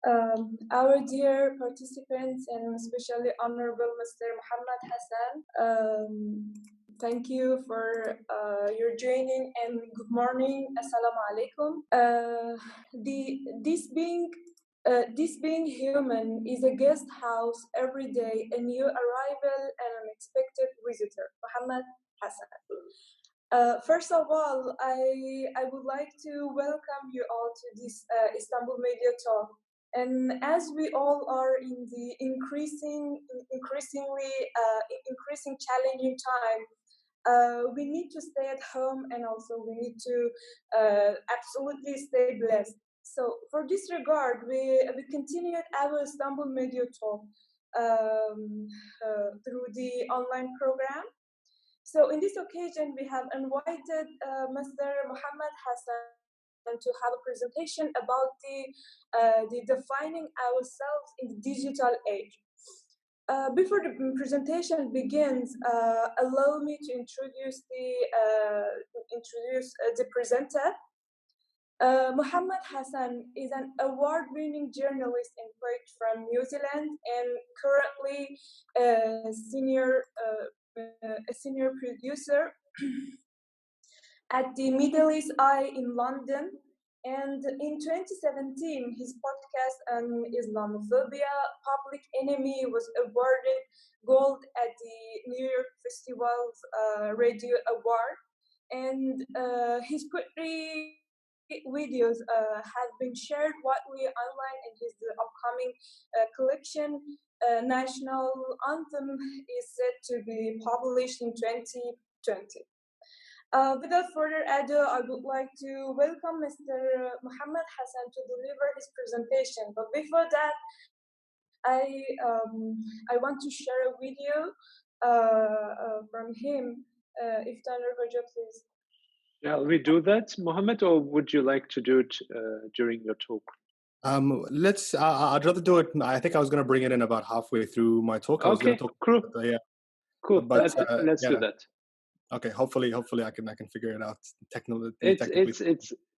Our dear participants and especially Honorable Mr. Mohamed Hassan, thank you for your joining and good morning. Assalamu alaikum. The this being human is a guest house every day, a new arrival, an unexpected visitor. Mohamed Hassan. First of all, I would like to welcome you all to this Istanbul Media Talk. And as we all are in the increasing challenging time, we need to stay at home and also we need to absolutely stay blessed. So for this regard, we continued our Istanbul Media Talk through the online program. So in this occasion, we have invited Mr. Mohamed Hassan to have a presentation about the defining ourselves in the digital age. Before the presentation begins, allow me to introduce the presenter. Mohamed Hassan is an award-winning journalist and poet from New Zealand and currently a senior producer at the Middle East Eye in London. And in 2017, his podcast Islamophobia Public Enemy was awarded gold at the New York Festival's Radio Award. And his poetry videos have been shared widely online, and his upcoming collection, National Anthem, is set to be published in 2020. Without further ado, I would like to welcome Mr. Mohamed Hassan to deliver his presentation. But before that, I want to share a video from him. If Tanner Hoja, please. Shall we do that, Mohammed, or would you like to do it during your talk? Let's. I'd rather do it. I think I was going to bring it in about halfway through my talk. I was going to talk. Cool. Yeah. Cool. But let's do that. Okay. Hopefully, I can figure it out. Technically,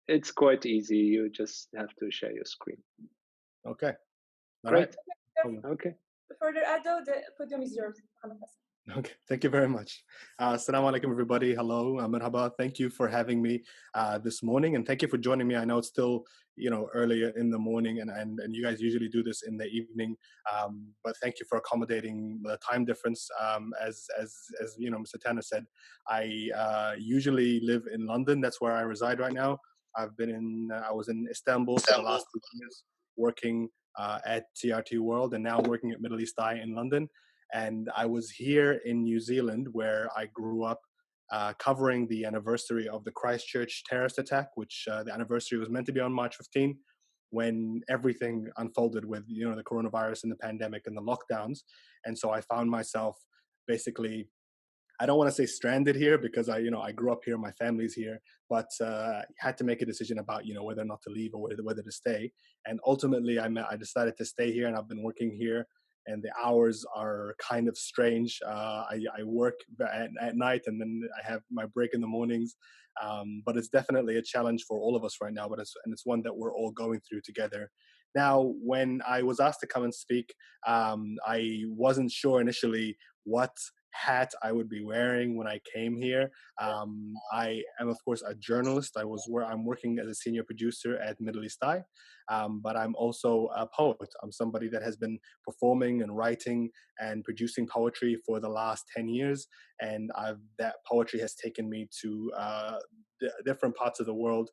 it's quite easy. You just have to share your screen. Okay. All Great. Right. Okay. Further ado, the podium is yours. Okay, thank you very much. Assalamu alaikum, everybody. Hello, marhaba. Thank you for having me this morning, and thank you for joining me. I know it's still, earlier in the morning, and you guys usually do this in the evening. But thank you for accommodating the time difference. As Mr. Tanner said, I usually live in London. That's where I reside right now. I was in Istanbul for the last 2 years, working at TRT World, and now working at Middle East Eye in London. And I was here in New Zealand, where I grew up, covering the anniversary of the Christchurch terrorist attack, which the anniversary was meant to be on March 15, when everything unfolded with, the coronavirus and the pandemic and the lockdowns. And so I found myself basically, I don't want to say stranded here because I grew up here, my family's here, but had to make a decision about, whether or not to leave or whether to stay. And ultimately, I decided to stay here, and I've been working here. And the hours are kind of strange. I work at night, and then I have my break in the mornings. But it's definitely a challenge for all of us right now. But it's one that we're all going through together. Now, when I was asked to come and speak, I wasn't sure initially what hat I would be wearing when I came here. I am, of course, a journalist. I'm working as a senior producer at Middle East Eye, but I'm also a poet. I'm somebody that has been performing and writing and producing poetry for the last 10 years, and that poetry has taken me to different parts of the world,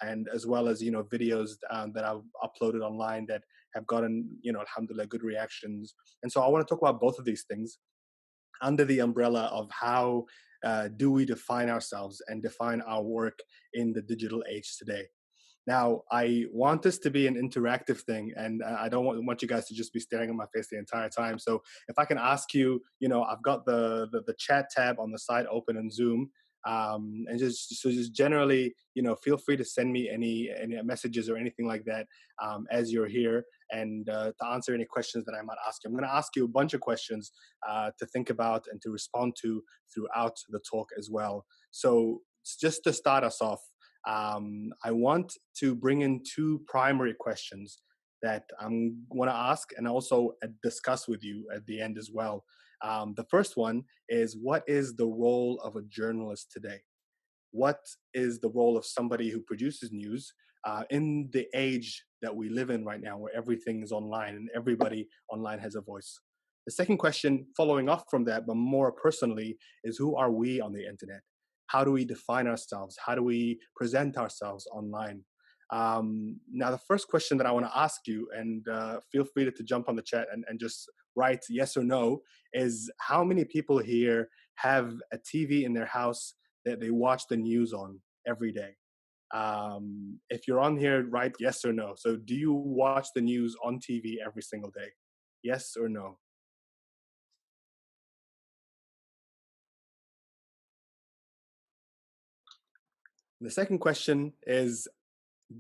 and as well as videos that I've uploaded online that have gotten alhamdulillah good reactions. And so I want to talk about both of these things under the umbrella of how do we define ourselves and define our work in the digital age today. Now, I want this to be an interactive thing, and I don't want you guys to just be staring at my face the entire time. So if I can ask you, I've got the chat tab on the side open in Zoom, and just generally, feel free to send me any messages or anything like that as you're here, and to answer any questions that I might ask you. I'm going to ask you a bunch of questions to think about and to respond to throughout the talk as well. So just to start us off, I want to bring in two primary questions that I'm want to ask and also discuss with you at the end as well. The first one is, what is the role of a journalist today? What is the role of somebody who produces news in the age that we live in right now, where everything is online and everybody online has a voice? The second question, following off from that, but more personally, is who are we on the internet? How do we define ourselves? How do we present ourselves online? Now, the first question that I want to ask you, and feel free to jump on the chat and just write yes or no, is how many people here have a TV in their house that they watch the news on every day? If you're on here, write yes or no. So do you watch the news on TV every single day? Yes or no? The second question is,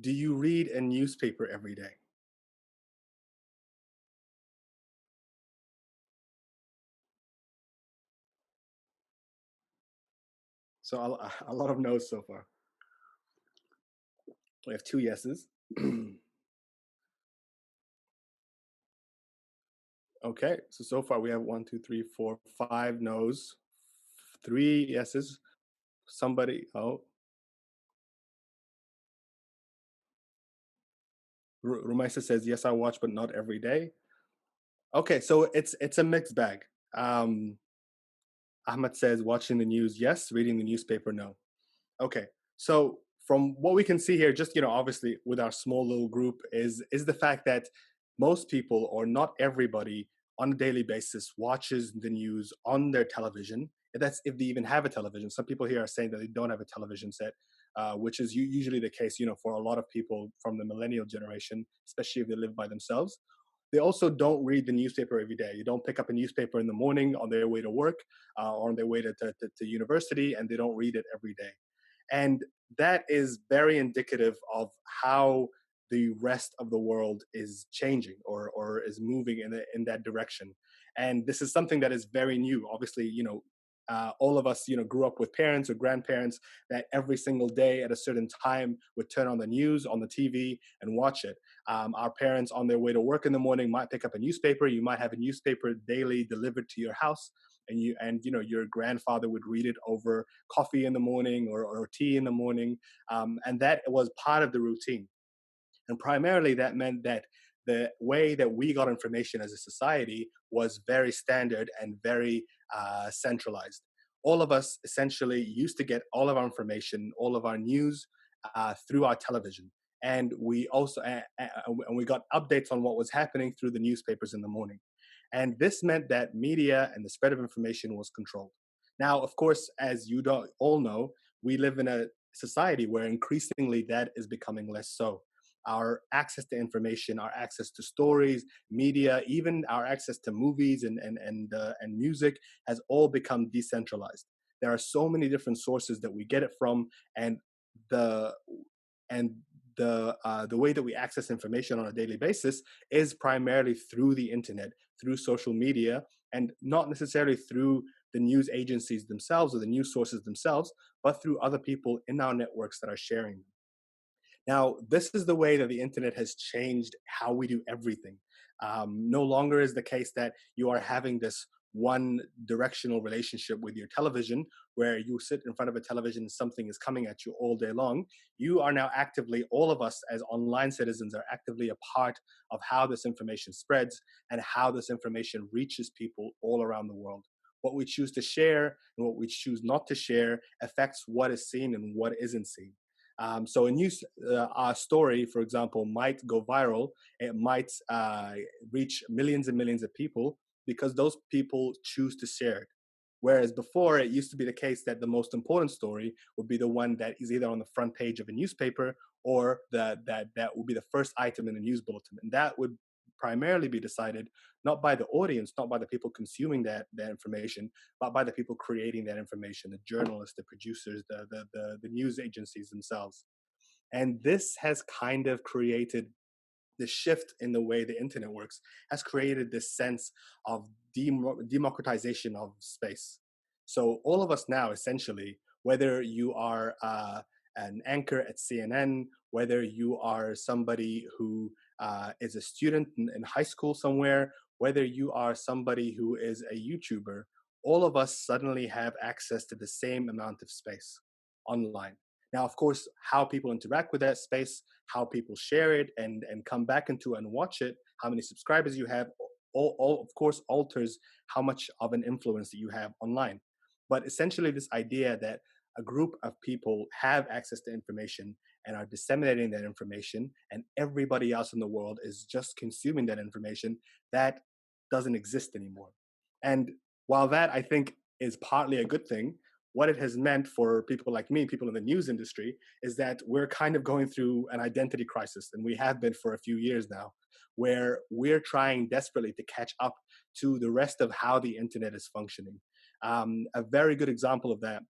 do you read a newspaper every day? So a lot of no's so far. We have 2 yeses. Okay, so far we have 1, 2, 3, 4, 5 no's, 3 yeses. Somebody, oh, Rumaisa says yes, I watch, but not every day. Okay, so it's a mixed bag. Ahmed says watching the news, yes. Reading the newspaper, no. Okay, so from what we can see here, just obviously with our small little group, is the fact that most people, or not everybody, on a daily basis watches the news on their television. That's if they even have a television. Some people here are saying that they don't have a television set, which is usually the case, for a lot of people from the millennial generation, especially if they live by themselves. They also don't read the newspaper every day. You don't pick up a newspaper in the morning on their way to work or on their way to university, and they don't read it every day. And that is very indicative of how the rest of the world is changing or is moving in that direction. And this is something that is very new. Obviously, all of us, grew up with parents or grandparents that every single day at a certain time would turn on the news on the TV and watch it. Our parents on their way to work in the morning might pick up a newspaper. You might have a newspaper daily delivered to your house, and your grandfather would read it over coffee in the morning or tea in the morning, and that was part of the routine. And primarily that meant that the way that we got information as a society was very standard and very centralized. All of us essentially used to get all of our information, all of our news through our television. And we also and we got updates on what was happening through the newspapers in the morning. And this meant that media and the spread of information was controlled. Now, of course, as you all know, we live in a society where increasingly that is becoming less so. Our access to information, our access to stories, media, even our access to movies and music has all become decentralized. There are so many different sources that we get it from, and the and the way that we access information on a daily basis is primarily through the internet, through social media, and not necessarily through the news agencies themselves or the news sources themselves, but through other people in our networks that are sharing them. Now, this is the way that the internet has changed how we do everything. No longer is the case that you are having this one directional relationship with your television where you sit in front of a television and something is coming at you all day long. You are now actively, all of us as online citizens are actively a part of how this information spreads and how this information reaches people all around the world. What we choose to share and what we choose not to share affects what is seen and what isn't seen. So a news story, for example, might go viral. It might reach millions and millions of people because those people choose to share it. Whereas before, it used to be the case that the most important story would be the one that is either on the front page of a newspaper or that would be the first item in a news bulletin. And that would primarily be decided not by the audience, not by the people consuming that information, but by the people creating that information, the journalists, the producers, the news agencies themselves. And this has kind of created the shift in the way the internet works, has created this sense of democratization of space. So all of us now, essentially, whether you are an anchor at CNN, whether you are somebody who is a student in high school somewhere, whether you are somebody who is a YouTuber, all of us suddenly have access to the same amount of space online. Now, of course, how people interact with that space, how people share it and come back into and watch it, how many subscribers you have, all of course alters how much of an influence that you have online. But essentially, this idea that a group of people have access to information and are disseminating that information, and everybody else in the world is just consuming that information, that doesn't exist anymore. And while that I think is partly a good thing, what it has meant for people like me, people in the news industry, is that we're kind of going through an identity crisis, and we have been for a few years now, where we're trying desperately to catch up to the rest of how the internet is functioning. A very good example of that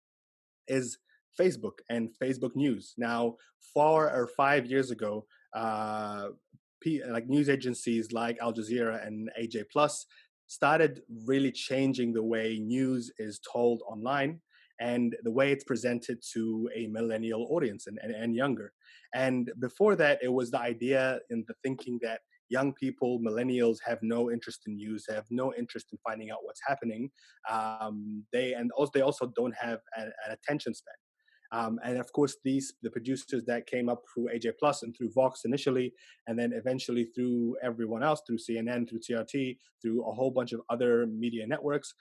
is Facebook and Facebook News. Now, 4 or 5 years ago, like news agencies like Al Jazeera and AJ Plus started really changing the way news is told online and the way it's presented to a millennial audience and younger. And before that, it was the idea and the thinking that young people, millennials, have no interest in news, have no interest in finding out what's happening. They also don't have an attention span. And of course, the producers that came up through AJ Plus and through Vox initially, and then eventually through everyone else, through CNN, through TRT, through a whole bunch of other media networks,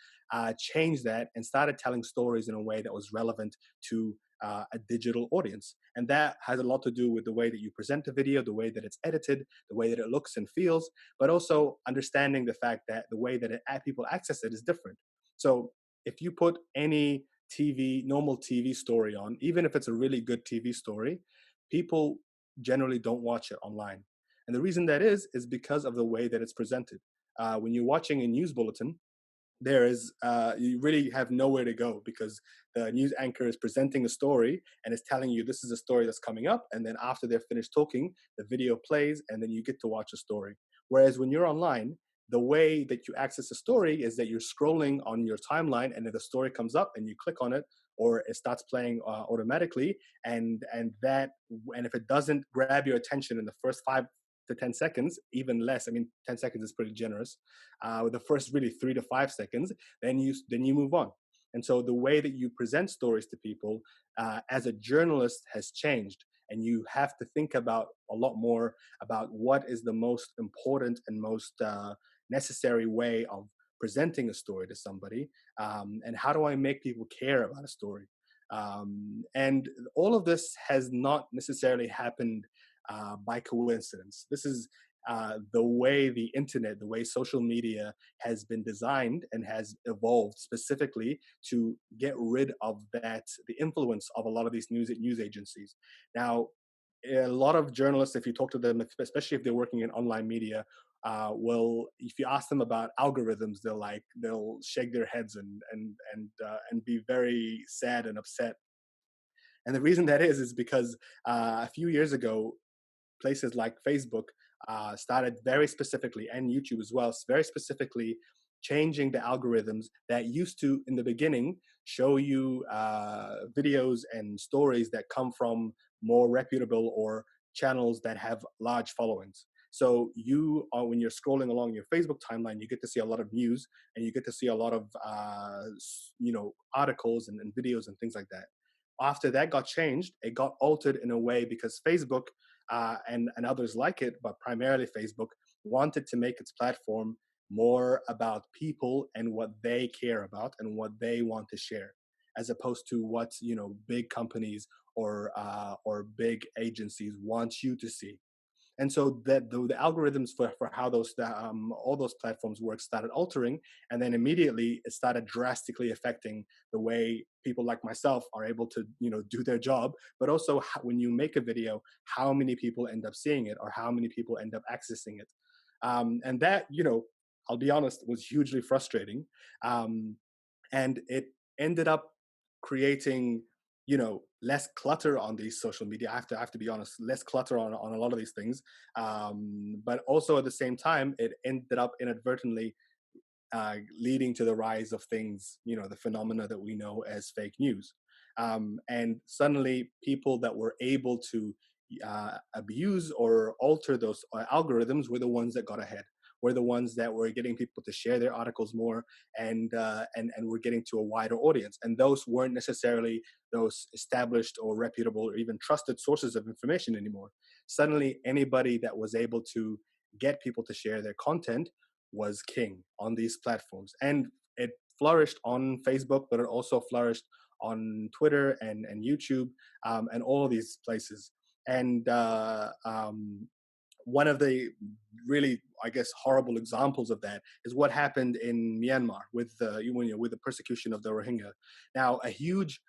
changed that and started telling stories in a way that was relevant to a digital audience. And that has a lot to do with the way that you present the video, the way that it's edited, the way that it looks and feels, but also understanding the fact that the way that people access it is different. So if you put any normal TV story on, even if it's a really good TV story, people generally don't watch it online. And the reason that is because of the way that it's presented. When you're watching a news bulletin, you really have nowhere to go because the news anchor is presenting a story and is telling you this is a story that's coming up, and then after they're finished talking, the video plays and then you get to watch a story. Whereas when you're online, the way that you access a story is that you're scrolling on your timeline and then the story comes up and you click on it, or it starts playing automatically, and if it doesn't grab your attention in the first 5 to 10 seconds, even less. I mean, 10 seconds is pretty generous. With the first really 3 to 5 seconds, then you move on. And so the way that you present stories to people as a journalist has changed. And you have to think about a lot more about what is the most important and most necessary way of presenting a story to somebody, and how do I make people care about a story. And all of this has not necessarily happened by coincidence. This is the way the internet, the way social media has been designed and has evolved specifically to get rid of the influence of a lot of these news agencies. Now, a lot of journalists, if you talk to them, especially if they're working in online media, if you ask them about algorithms, they'll shake their heads and be very sad and upset. And the reason that is because a few years ago, places like Facebook started very specifically, and YouTube as well, very specifically changing the algorithms that used to, in the beginning, show you videos and stories that come from more reputable or channels that have large followings. So when you're scrolling along your Facebook timeline, you get to see a lot of news and you get to see a lot of articles and videos and things like that. After that got changed, it got altered in a way because Facebook and others like it, but primarily Facebook, wanted to make its platform more about people and what they care about and what they want to share, as opposed to what big companies or big agencies want you to see. And so that the algorithms for how all those platforms work started altering, and then immediately it started drastically affecting the way people like myself are able to do their job, but also when you make a video, how many people end up seeing it or how many people end up accessing it. And that, I'll be honest, was hugely frustrating. And it ended up creating less clutter on these social media. I have to be honest, less clutter on a lot of these things, but also at the same time it ended up inadvertently leading to the rise of things, the phenomena that we know as fake news. And suddenly people that were able to abuse or alter those algorithms were the ones that got ahead. Were the ones that were getting people to share their articles more, and were getting to a wider audience. And those weren't necessarily those established or reputable or even trusted sources of information anymore. Suddenly, anybody that was able to get people to share their content was king on these platforms. And it flourished on Facebook, but it also flourished on Twitter and YouTube, and all of these places. And one of the really, I guess, horrible examples of that is what happened in Myanmar with with the persecution of the Rohingya. Now, a huge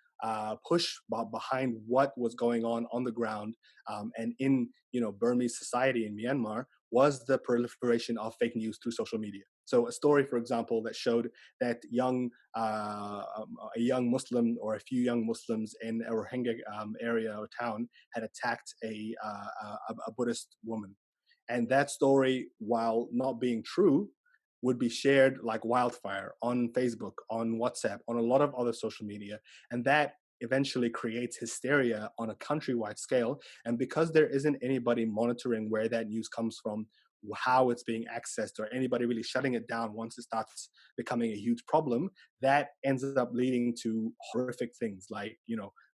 push behind what was going on the ground, and in Burmese society in Myanmar, was the proliferation of fake news through social media. So a story, for example, that showed that a young Muslim or a few young Muslims in a Rohingya area or town had attacked a Buddhist woman. And that story, while not being true, would be shared like wildfire on Facebook, on WhatsApp, on a lot of other social media. And that eventually creates hysteria on a countrywide scale. And because there isn't anybody monitoring where that news comes from, how it's being accessed, or anybody really shutting it down once it starts becoming a huge problem, that ends up leading to horrific things like,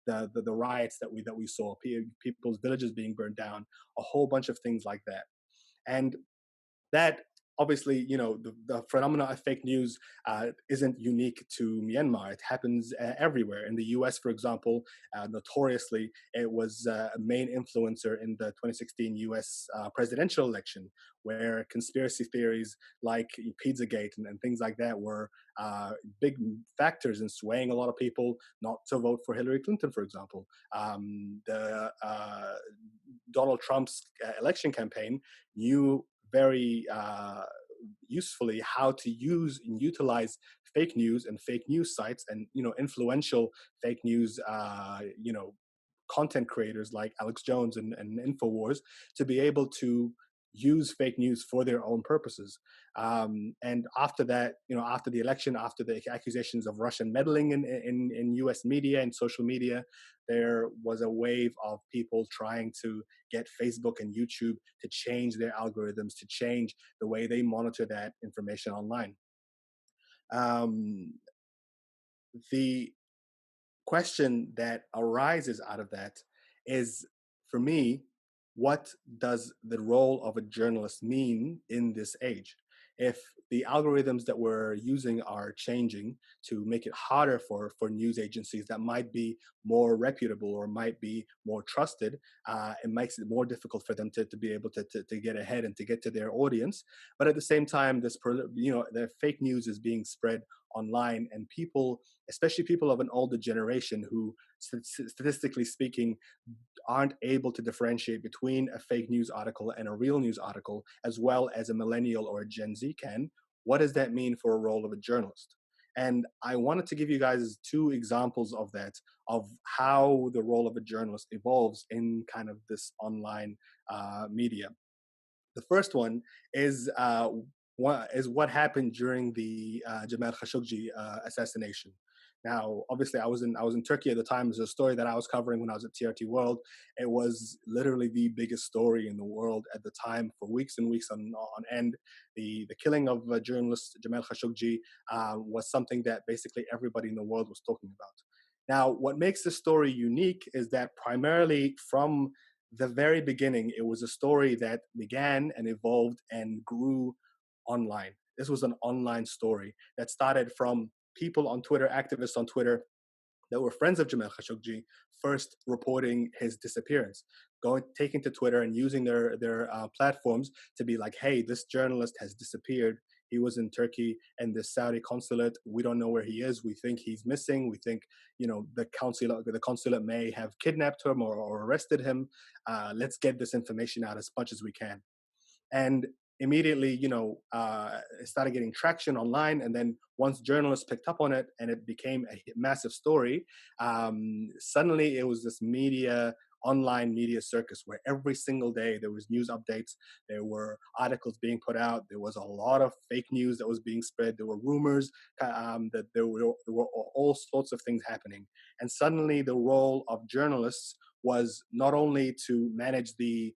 the riots that we saw, people's villages being burned down, a whole bunch of things like that. And that, obviously, the phenomena of fake news isn't unique to Myanmar. It happens everywhere. In the US, for example, notoriously, it was a main influencer in the 2016 US presidential election, where conspiracy theories like Pizzagate and things like that were big factors in swaying a lot of people not to vote for Hillary Clinton, for example. The Donald Trump's election campaign knew very usefully how to use and utilize fake news and fake news sites and influential fake news content creators like Alex Jones and Infowars to be able to use fake news for their own purposes. And after that, after the election, after the accusations of Russian meddling in US media and social media, there was a wave of people trying to get Facebook and YouTube to change their algorithms, to change the way they monitor that information online. The question that arises out of that is, for me, what does the role of a journalist mean in this age? If the algorithms that we're using are changing to make it harder for news agencies that might be more reputable or might be more trusted, it makes it more difficult for them to be able to get ahead and to get to their audience. But at the same time, the fake news is being spread online, and people, especially people of an older generation who, statistically speaking, aren't able to differentiate between a fake news article and a real news article, as well as a millennial or a Gen Z can. What does that mean for a role of a journalist? And I wanted to give you guys two examples of that, of how the role of a journalist evolves in kind of this online media. The first one is what happened during the Jamal Khashoggi assassination. Now, obviously, I was in Turkey at the time. It was a story that I was covering when I was at TRT World. It was literally the biggest story in the world at the time for weeks and weeks on end. The killing of journalist Jamal Khashoggi was something that basically everybody in the world was talking about. Now, what makes this story unique is that primarily from the very beginning, it was a story that began and evolved and grew online. This was an online story that started from people on Twitter, activists on Twitter that were friends of Jamal Khashoggi, first reporting his disappearance, taking to Twitter and using their platforms to be like, hey, this journalist has disappeared. He was in Turkey and the Saudi consulate. We don't know where he is. We think he's missing. We think, the consulate may have kidnapped him or arrested him. Let's get this information out as much as we can. And immediately, it started getting traction online. And then once journalists picked up on it and it became a massive story, suddenly it was this online media circus where every single day there was news updates, there were articles being put out, there was a lot of fake news that was being spread, there were rumors, that there were all sorts of things happening. And suddenly the role of journalists was not only to manage the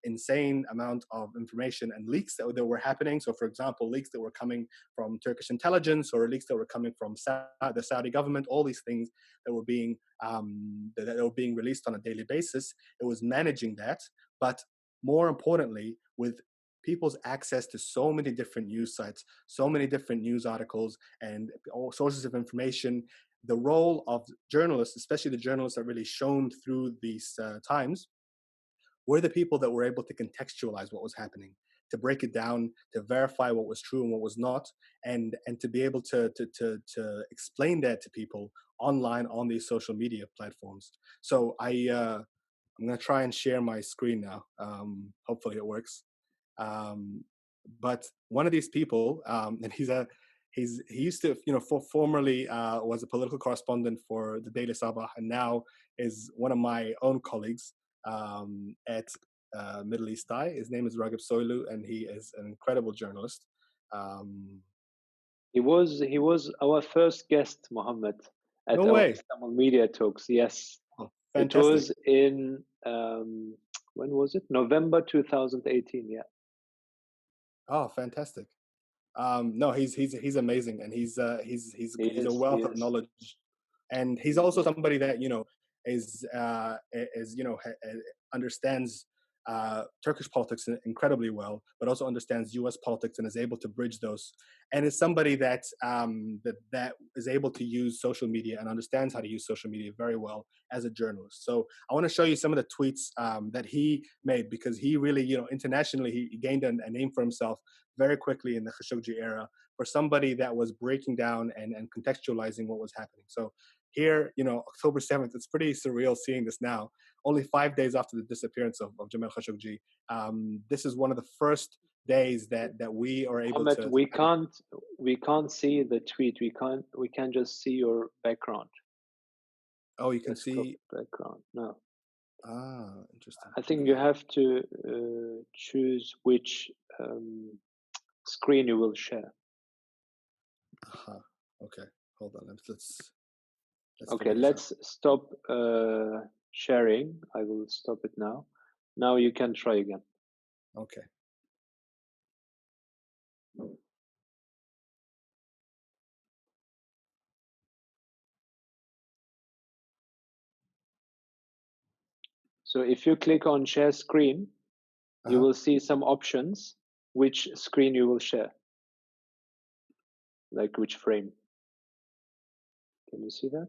insane amount of information and leaks that were happening. So, for example, leaks that were coming from Turkish intelligence or leaks that were coming from the Saudi government, all these things that were being released on a daily basis. It was managing that, but more importantly, with people's access to so many different news sites, so many different news articles, and all sources of information, the role of journalists, especially the journalists that really shone through these times, were the people that were able to contextualize what was happening, to break it down, to verify what was true and what was not, and to be able to explain that to people online on these social media platforms. So I'm gonna try and share my screen now. Hopefully it works. But one of these people, and he used to, formerly was a political correspondent for the Daily Sabah, and now is one of my own colleagues at Middle East Eye. His name is Ragib Soylu, and he is an incredible journalist. He was our first guest, Mohammed, at No our way. Istanbul Media Talks. Yes, Oh, it fantastic. was in when was it? November 2018. Yeah. Oh, fantastic. No, he's amazing, and he's a wealth of knowledge, and he's also somebody that is understands Turkish politics incredibly well, but also understands U.S. politics and is able to bridge those, and is somebody that that is able to use social media and understands how to use social media very well as a journalist. So I want to show you some of the tweets that he made, because he really, internationally, he gained a name for himself very quickly in the Khashoggi era for somebody that was breaking down and contextualizing what was happening. So here, October 7th, it's pretty surreal seeing this now, only 5 days after the disappearance of Jamal Khashoggi. This is one of the first days that we are able Mohammed, to. we can't see the tweet. We can just see your background. Oh, you can Desktop see background. No. Interesting. I think you have to choose which screen you will share. Okay, hold on. Let's okay, let's stop sharing. I will stop it now. Now you can try again. Okay. So if you click on share screen, you will see some options, which screen you will share, like which frame. Can you see that?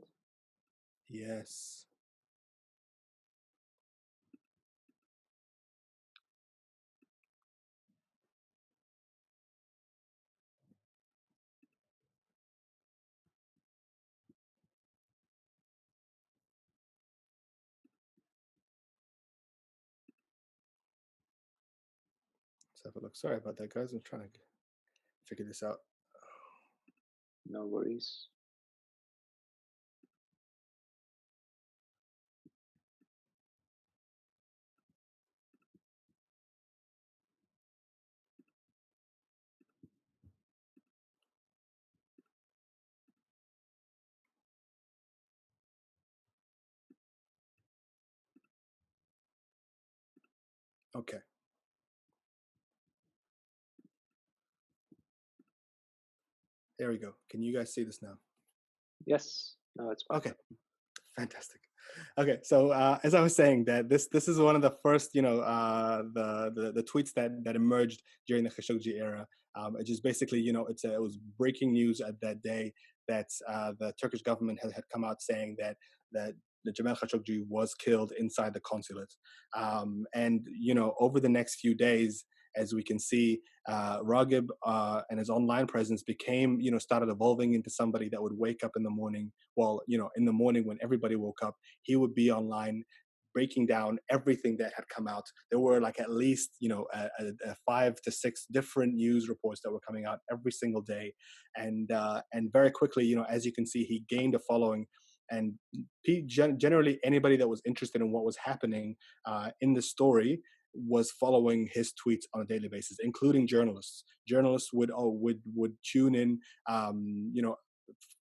Yes. Let's have a look. Sorry about that, guys. I'm trying to figure this out. No worries. Okay. There we go. Can you guys see this now? Yes. No, it's fine. Okay. Fantastic. Okay, so as I was saying, that this is one of the first, the tweets that emerged during the Khashoggi era. It just basically, it was breaking news at that day that the Turkish government had come out saying that the Jamal Khashoggi was killed inside the consulate. And over the next few days, as we can see, Ragib and his online presence became, started evolving into somebody that would wake up in the morning. Well, in the morning when everybody woke up, he would be online breaking down everything that had come out. There were like at least, 5 to 6 different news reports that were coming out every single day. And very quickly, as you can see, he gained a following. And generally anybody that was interested in what was happening in the story was following his tweets on a daily basis, including journalists. Journalists would tune in,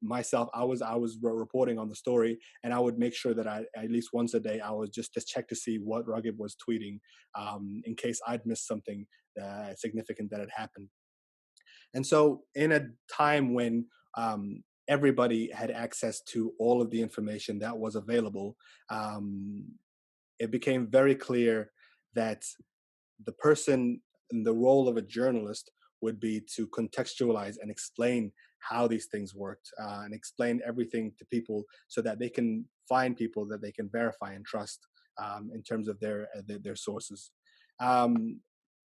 myself, I was reporting on the story, and I would make sure that I, at least once a day, I was just to check to see what Raghib was tweeting, in case I'd missed something significant that had happened. And so, in a time when everybody had access to all of the information that was available, it became very clear that the person in the role of a journalist would be to contextualize and explain how these things worked, and explain everything to people so that they can find people that they can verify and trust, in terms of their sources. Um,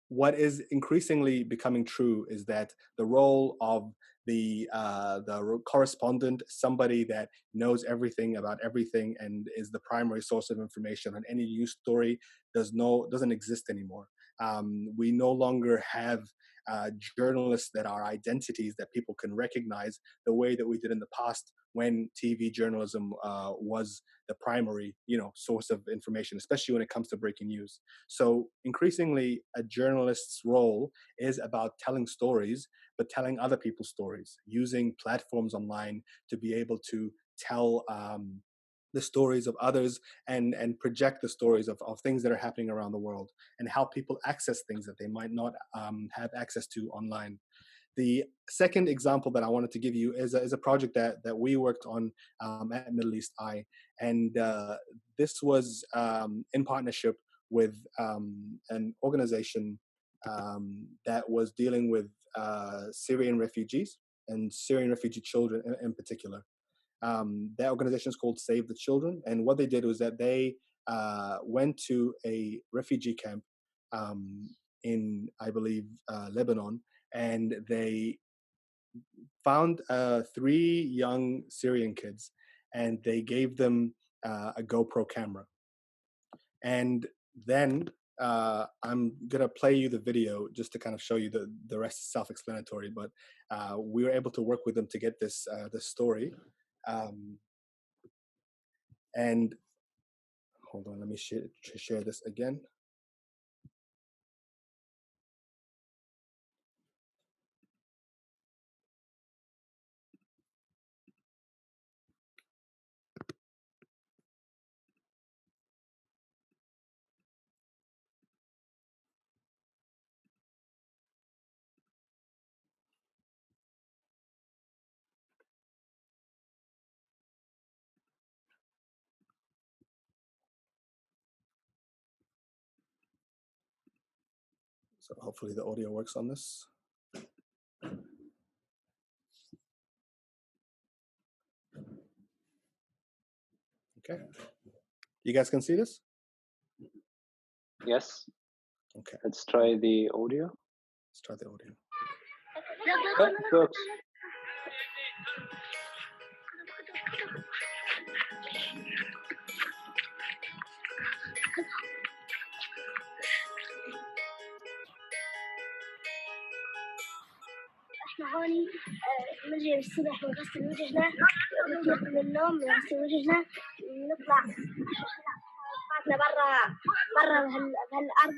what is increasingly becoming true is that the role of the correspondent, somebody that knows everything about everything and is the primary source of information on any news story, doesn't exist anymore. We no longer have journalists that are identities that people can recognize the way that we did in the past, when TV journalism was the primary, source of information, especially when it comes to breaking news. So increasingly, a journalist's role is about telling stories, but telling other people's stories, using platforms online to be able to tell the stories of others, and project the stories of things that are happening around the world, and how people access things that they might not have access to online. The second example that I wanted to give you is a project that we worked on at Middle East Eye, and this was in partnership with an organization that was dealing with Syrian refugees and Syrian refugee children in particular. That organization is called Save the Children, and what they did was that they went to a refugee camp in, I believe, Lebanon, and they found 3 young Syrian kids, and they gave them a GoPro camera. And then I'm gonna play you the video just to kind of show you the rest is self-explanatory. But we were able to work with them to get this story. And hold on, let me share this again. So hopefully the audio works on this. Okay. You guys can see this? Yes. Okay. Let's try the audio. Let's try the audio. It works. احنا هوني نجي الصبح نغسل وجهنا، نطلع من النوم نغسل وجهنا، نطلع بعدنا برا بهالأرض.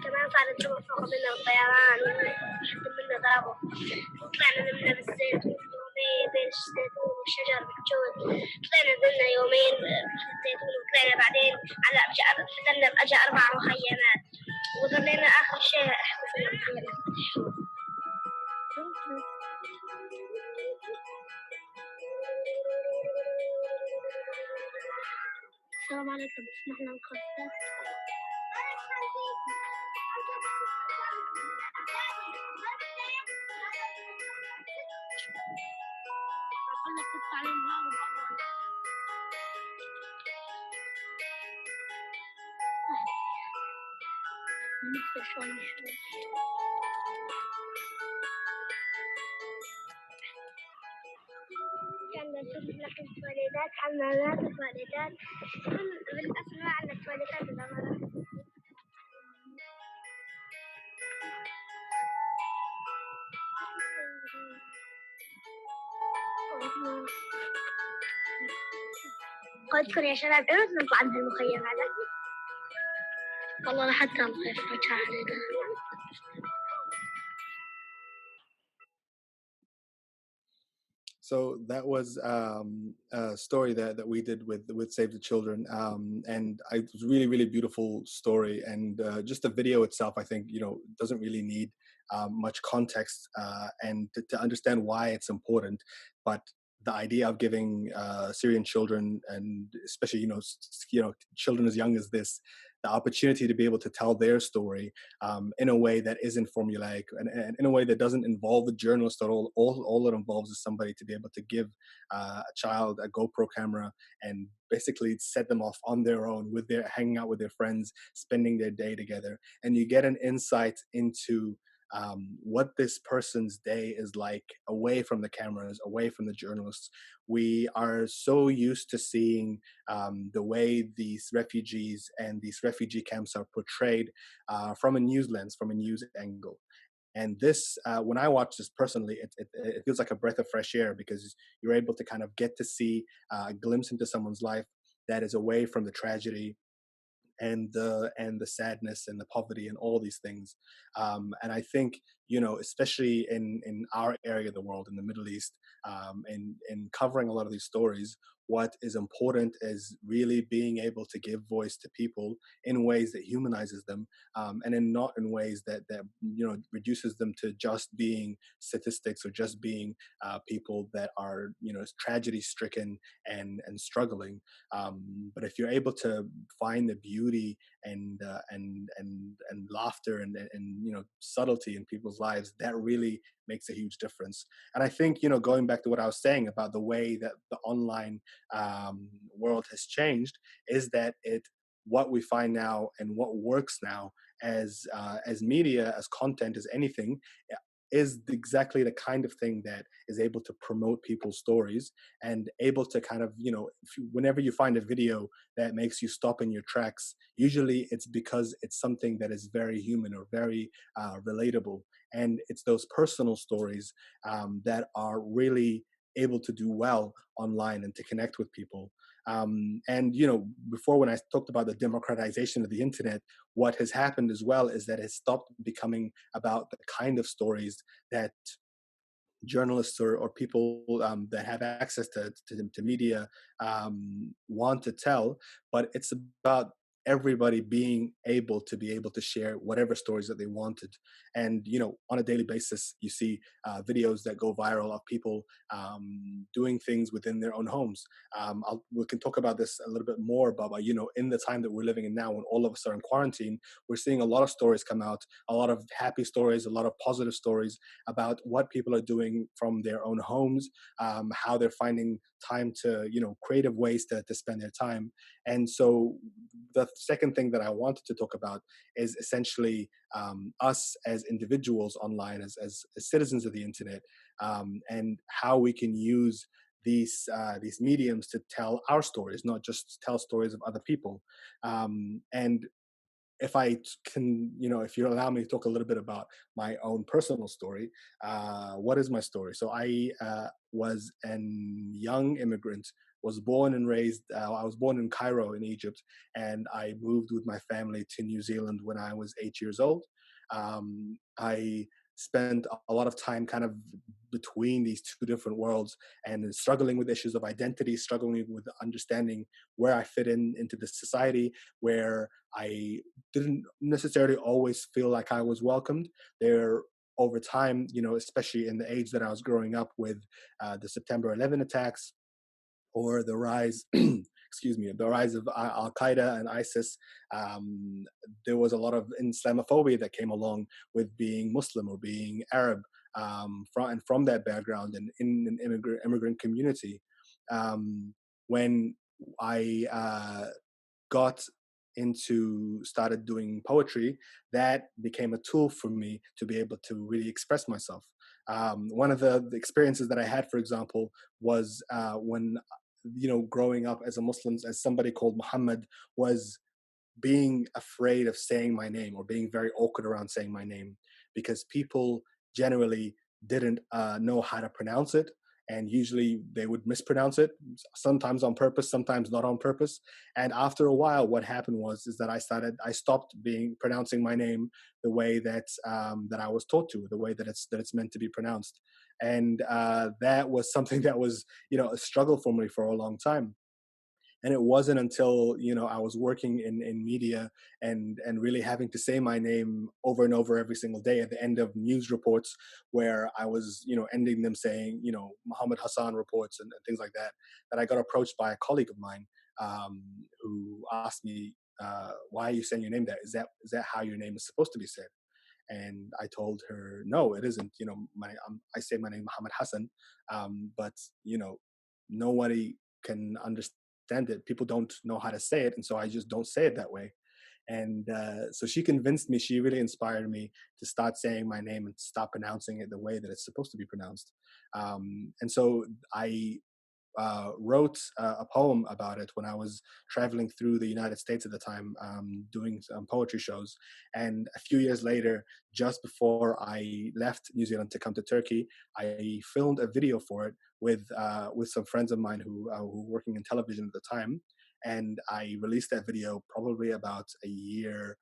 كمان صارت تروح فوق منا الطيران حتى منا ضربوا، طلعنا نمنا بالزيت يومين بين الزيتون والشجر بالجود، طلعنا نزلنا يومين بالزيتون وطلعنا بعدين على نزلنا بأجا 4 مخيمات، وظلينا آخر شيء إحنا في المخيمات. السلام عليكم، نحن الخفاف. عندنا التواليتات، حمامات وتواليتات، كل بالأسماء عندنا التواليتات بالأمارات. اذكر يا شباب امتى نطلع من المخيم هذا؟ والله لحتى الخيف رجع علينا. So that was a story that we did with Save the Children, and it was really beautiful story. And just the video itself, I think doesn't really need much context and to understand why it's important. But the idea of giving Syrian children, and especially children as young as this, the opportunity to be able to tell their story in a way that isn't formulaic and in a way that doesn't involve a journalist at all. All it involves is somebody to be able to give a child a GoPro camera and basically set them off on their own with their hanging out with their friends, spending their day together, and you get an insight into what this person's day is like away from the cameras, away from the journalists. We are so used to seeing the way these refugees and these refugee camps are portrayed from a news lens, from a news angle. And this, when I watch this personally, it feels like a breath of fresh air, because you're able to kind of get to see a glimpse into someone's life that is away from the tragedy and the sadness and the poverty and all these things. And I think especially in our area of the world, in the Middle East, in covering a lot of these stories, what is important is really being able to give voice to people in ways that humanizes them, and not in ways that reduces them to just being statistics or just being people that are tragedy stricken and struggling. But if you're able to find the beauty and laughter and subtlety in people's lives, that really makes a huge difference. And I think going back to what I was saying about the way that the online world has changed, is that what we find now and what works now as media, as content, as anything, is exactly the kind of thing that is able to promote people's stories and able to kind of, whenever you find a video that makes you stop in your tracks, usually it's because it's something that is very human or very relatable. And it's those personal stories that are really able to do well online and to connect with people. And before, when I talked about the democratization of the internet, what has happened as well is that it's stopped becoming about the kind of stories that journalists or people that have access to media want to tell, but it's about everybody being able to share whatever stories that they wanted. And on a daily basis, you see videos that go viral of people doing things within their own homes. We can talk about this a little bit more, Baba. In the time that we're living in now, when all of us are in quarantine, we're seeing a lot of stories come out, a lot of happy stories, a lot of positive stories about what people are doing from their own homes, how they're finding time to, creative ways to spend their time. And so the second thing that I wanted to talk about is essentially us as individuals online, as citizens of the internet, and how we can use these mediums to tell our stories, not just tell stories of other people. And if I can, if you allow me to talk a little bit about my own personal story, what is my story? So I was a young immigrant, was born and raised, I was born in Cairo in Egypt, and I moved with my family to New Zealand when I was 8 years old. I spent a lot of time kind of between these two different worlds and struggling with issues of identity, struggling with understanding where I fit into the society, where I didn't necessarily always feel like I was welcomed there. Over time, especially in the age that I was growing up with the September 11 attacks, or the rise, the rise of Al Qaeda and ISIS, there was a lot of Islamophobia that came along with being Muslim or being Arab, from that background and in an immigrant community. When I got started doing poetry, that became a tool for me to be able to really express myself. One of the experiences that I had, for example, was when, growing up as a Muslim, as somebody called Muhammad, was being afraid of saying my name, or being very awkward around saying my name, because people generally didn't know how to pronounce it, and usually they would mispronounce it, sometimes on purpose, sometimes not on purpose. And after a while, what happened is that I stopped pronouncing my name the way that that I was taught to, the way that it's meant to be pronounced. And that was something that was, a struggle for me for a long time. And it wasn't until I was working in media and really having to say my name over and over every single day at the end of news reports, where I was ending them saying Mohamed Hassan reports and things like that, that I got approached by a colleague of mine, who asked me, why are you saying your name there? Is that how your name is supposed to be said? And I told her, no, it isn't. I say my name Mohamed Hassan, but nobody can understand it. People don't know how to say it, and so I just don't say it that way. And so she convinced me. She really inspired me to start saying my name and stop pronouncing it the way that it's supposed to be pronounced. And so I wrote a poem about it when I was traveling through the United States at the time, doing some poetry shows. And a few years later, just before I left New Zealand to come to Turkey, I filmed a video for it with some friends of mine who were working in television at the time. And I released that video probably about a year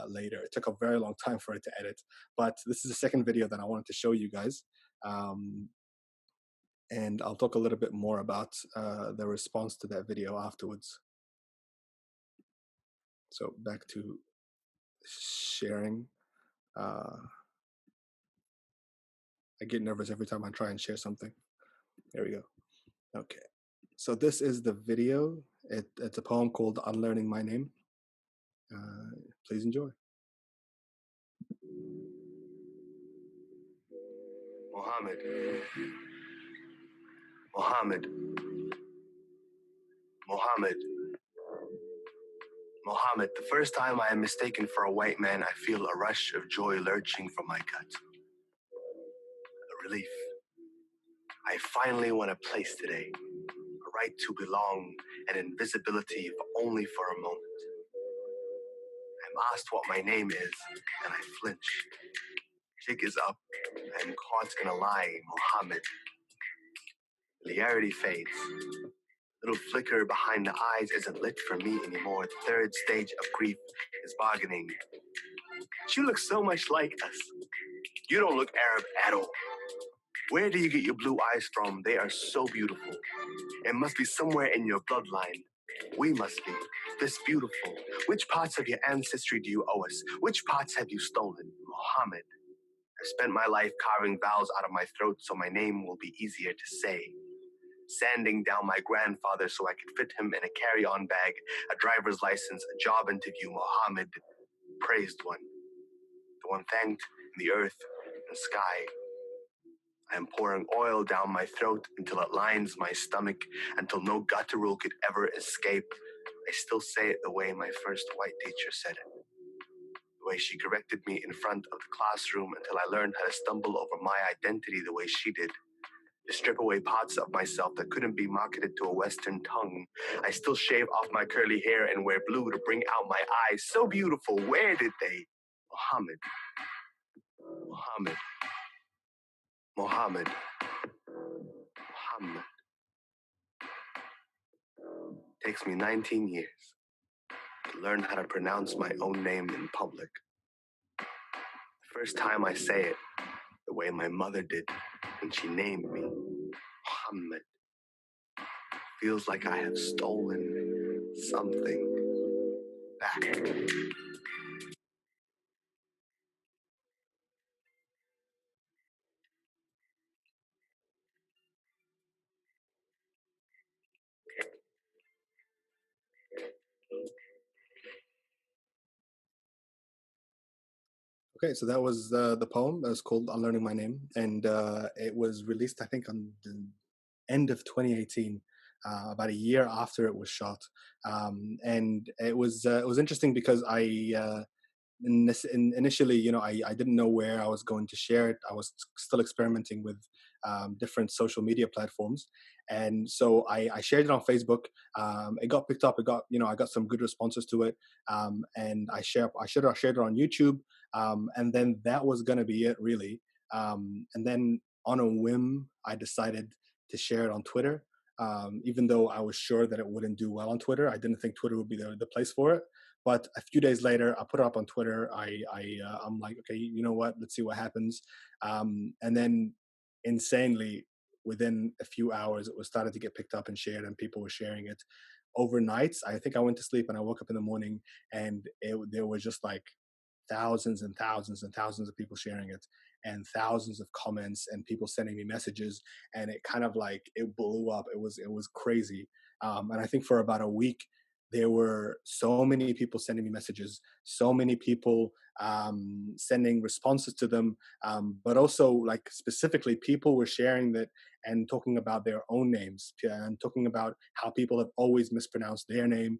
later. It took a very long time for it to edit, but this is the second video that I wanted to show you guys. And I'll talk a little bit more about the response to that video afterwards. So back to sharing. I get nervous every time I try and share something. There we go. Okay. So this is the video. It's a poem called Unlearning My Name. Please enjoy. Mohammed. Mohammed. Mohammed. Mohammed, the first time I am mistaken for a white man, I feel a rush of joy lurching from my gut. A relief. I finally won a place today. A right to belong and invisibility, if only for a moment. I'm asked what my name is, and I flinch. Jig is up. I am caught in a lie, Mohammed. Familiarity fades. Little flicker behind the eyes isn't lit for me anymore. The third stage of grief is bargaining. You look so much like us. You don't look Arab at all. Where do you get your blue eyes from? They are so beautiful. It must be somewhere in your bloodline. We must be. This beautiful. Which parts of your ancestry do you owe us? Which parts have you stolen? Mohammed. I've spent my life carving vowels out of my throat so my name will be easier to say. Sanding down my grandfather so I could fit him in a carry-on bag, a driver's license, a job interview. Mohammed, praised one. The one thanked in the earth and sky. I am pouring oil down my throat until it lines my stomach, until no guttural could ever escape. I still say it the way my first white teacher said it. The way she corrected me in front of the classroom until I learned how to stumble over my identity the way she did. To strip away parts of myself that couldn't be marketed to a Western tongue. I still shave off my curly hair and wear blue to bring out my eyes. So beautiful, where did they? Mohammed. Mohammed. Mohammed. Mohammed. Takes me 19 years to learn how to pronounce my own name in public. The first time I say it, the way my mother did when she named me, Mohammed. Feels like I have stolen something back. Okay, so that was the poem. It was called Unlearning My Name, and it was released, I think, on the end of 2018. about a year after it was shot. And it was interesting because initially, I didn't know where I was going to share it. I was still experimenting with different social media platforms, and so I shared it on Facebook. It got picked up. I got some good responses to it, and I shared it on YouTube, and then that was going to be it, really. And then on a whim, I decided to share it on Twitter. Even though I was sure that it wouldn't do well on Twitter, I didn't think Twitter would be the place for it. But a few days later, I put it up on Twitter. I'm like, okay, you know what? Let's see what happens. And then, insanely, within a few hours, it was starting to get picked up and shared, and people were sharing it. Overnight, I think I went to sleep and I woke up in the morning, and there was just like thousands and thousands and thousands of people sharing it, and thousands of comments, and people sending me messages, and it kind of like it blew up. It was crazy. And I think for about a week there were so many people sending me messages, so many people sending responses to them, but also, like, specifically, people were sharing that and talking about their own names, and talking about how people have always mispronounced their name,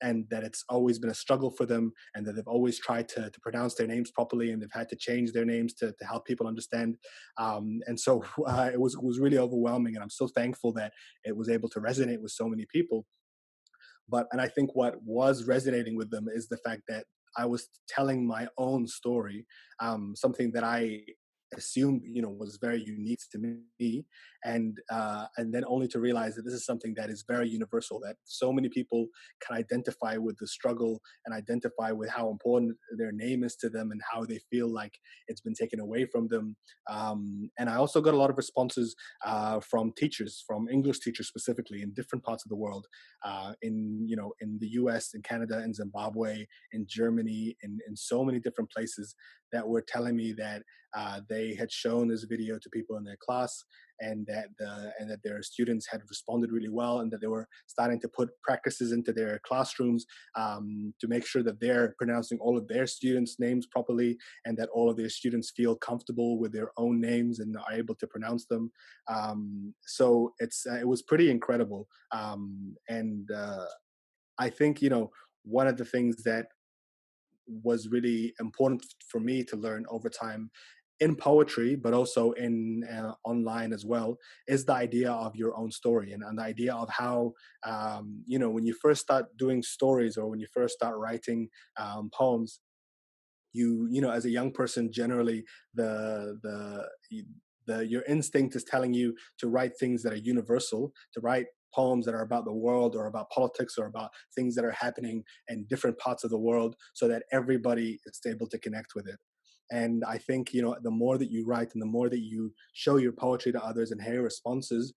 and that it's always been a struggle for them, and that they've always tried to pronounce their names properly, and they've had to change their names to help people understand. And so it was really overwhelming, and I'm so thankful that it was able to resonate with so many people. And I think what was resonating with them is the fact that I was telling my own story, something that I assumed, was very unique to me, and then only to realize that this is something that is very universal, that so many people can identify with the struggle and identify with how important their name is to them and how they feel like it's been taken away from them. And I also got a lot of responses from teachers, from English teachers specifically, in different parts of the world, in the US, in Canada, in Zimbabwe, in Germany, in so many different places, that were telling me that they had shown this video to people in their class, and that their students had responded really well, and that they were starting to put practices into their classrooms to make sure that they're pronouncing all of their students' names properly, and that all of their students feel comfortable with their own names and are able to pronounce them. So it was pretty incredible. And I think, one of the things that was really important for me to learn over time in poetry, but also in online as well, is the idea of your own story, and the idea of how, when you first start doing stories, or when you first start writing poems, as a young person, generally your instinct is telling you to write things that are universal, to write poems that are about the world, or about politics, or about things that are happening in different parts of the world, so that everybody is able to connect with it. And I think, the more that you write and the more that you show your poetry to others and hear responses,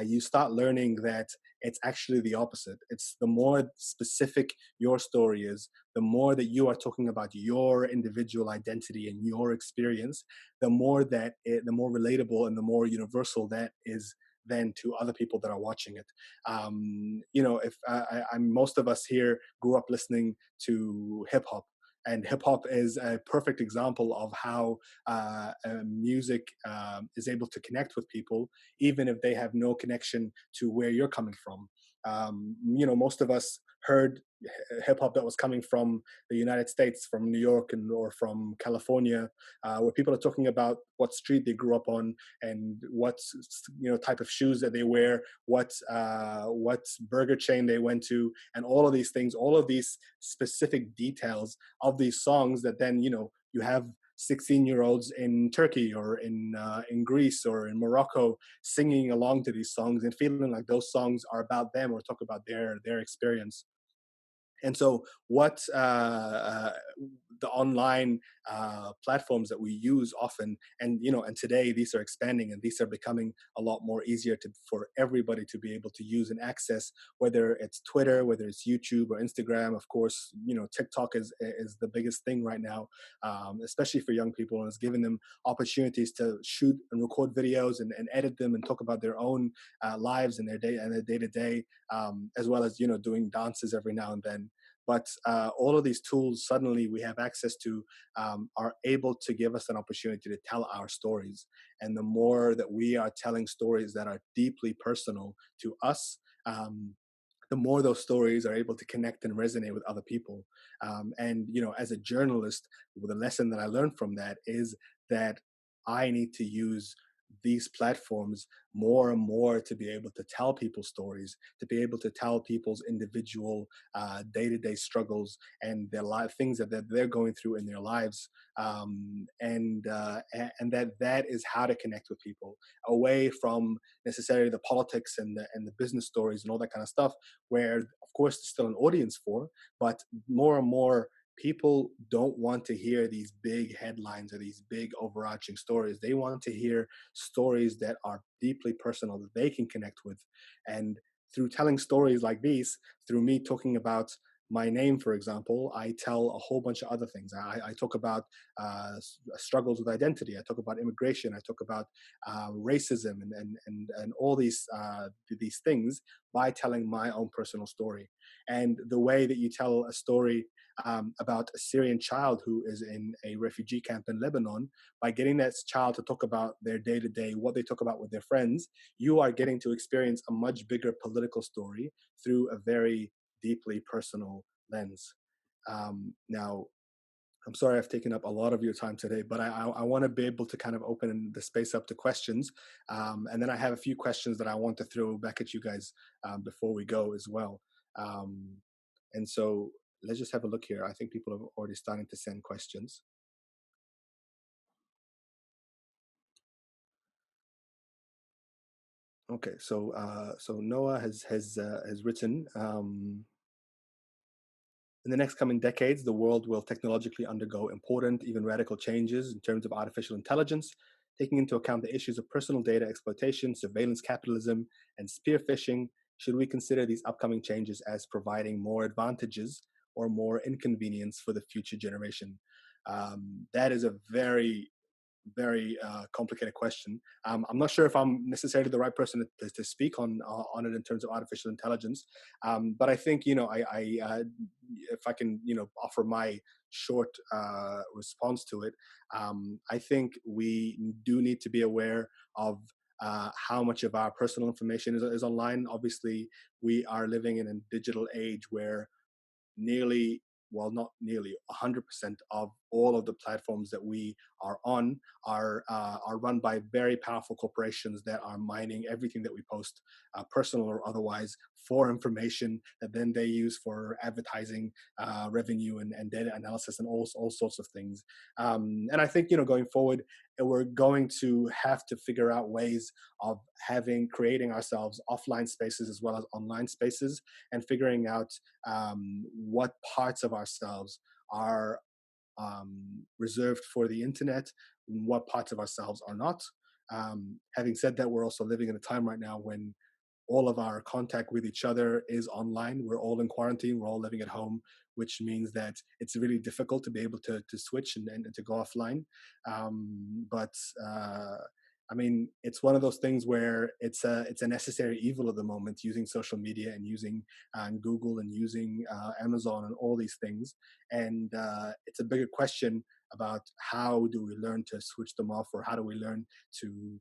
you start learning that it's actually the opposite. It's the more specific your story is, the more that you are talking about your individual identity and your experience, the more relatable and the more universal that is then to other people that are watching it. If most of us here grew up listening to hip hop, and hip hop is a perfect example of how music is able to connect with people, even if they have no connection to where you're coming from. Most of us heard hip hop that was coming from the United States, from New York, or from California, where people are talking about what street they grew up on, and what type of shoes that they wear, what burger chain they went to, and all of these things, all of these specific details of these songs, that then you have 16-year-olds in Turkey, or in Greece, or in Morocco, singing along to these songs and feeling like those songs are about them, or talk about their experience. And so what the online platforms that we use often, and today these are expanding, and these are becoming a lot more easier for everybody to be able to use and access, whether it's Twitter, whether it's YouTube or Instagram. Of course, TikTok is the biggest thing right now, especially for young people, and it's giving them opportunities to shoot and record videos, and edit them, and talk about their own lives and their day to day, as well as doing dances every now and then. But all of these tools, suddenly we have access to, are able to give us an opportunity to tell our stories. And the more that we are telling stories that are deeply personal to us, the more those stories are able to connect and resonate with other people. And, as a journalist, the lesson that I learned from that is that I need to use these platforms more and more to be able to tell people stories, to be able to tell people's individual day-to-day struggles and their life, things that they're going through in their lives, and that is how to connect with people, away from necessarily the politics and the business stories and all that kind of stuff, where of course there's still an audience for, but more and more people don't want to hear these big headlines or these big overarching stories. They want to hear stories that are deeply personal, that they can connect with. And through telling stories like these, through me talking about my name, for example, I tell a whole bunch of other things. I talk about struggles with identity. I talk about immigration. I talk about racism and all these things by telling my own personal story. And the way that you tell a story about a Syrian child who is in a refugee camp in Lebanon, by getting that child to talk about their day-to-day, what they talk about with their friends, you are getting to experience a much bigger political story through a very deeply personal lens. Now, I'm sorry I've taken up a lot of your time today, but I want to be able to kind of open the space up to questions. And then I have a few questions that I want to throw back at you guys before we go as well. And so let's just have a look here. I think people are already starting to send questions. Okay, so Noah has written. In the next coming decades, the world will technologically undergo important, even radical changes in terms of artificial intelligence, taking into account the issues of personal data exploitation, surveillance capitalism, and spear phishing. Should we consider these upcoming changes as providing more advantages or more inconvenience for the future generation? That is a very complicated question. I'm not sure if I'm necessarily the right person to speak on it in terms of artificial intelligence, but I think if I can offer my short response to it, I think we do need to be aware of how much of our personal information is online. Obviously, we are living in a digital age where not nearly 100% of all of the platforms that we are on are run by very powerful corporations that are mining everything that we post, personal or otherwise, for information that then they use for advertising revenue and data analysis and all sorts of things. And I think going forward, we're going to have to figure out ways of creating ourselves offline spaces as well as online spaces, and figuring out what parts of ourselves are reserved for the internet, and what parts of ourselves are not. Having said that, we're also living in a time right now when all of our contact with each other is online. We're all in quarantine. We're all living at home, which means that it's really difficult to be able to switch and to go offline. But I mean, it's one of those things where it's a necessary evil at the moment, using social media and using Google and using Amazon and all these things. And it's a bigger question about how do we learn to switch them off, or how do we learn to,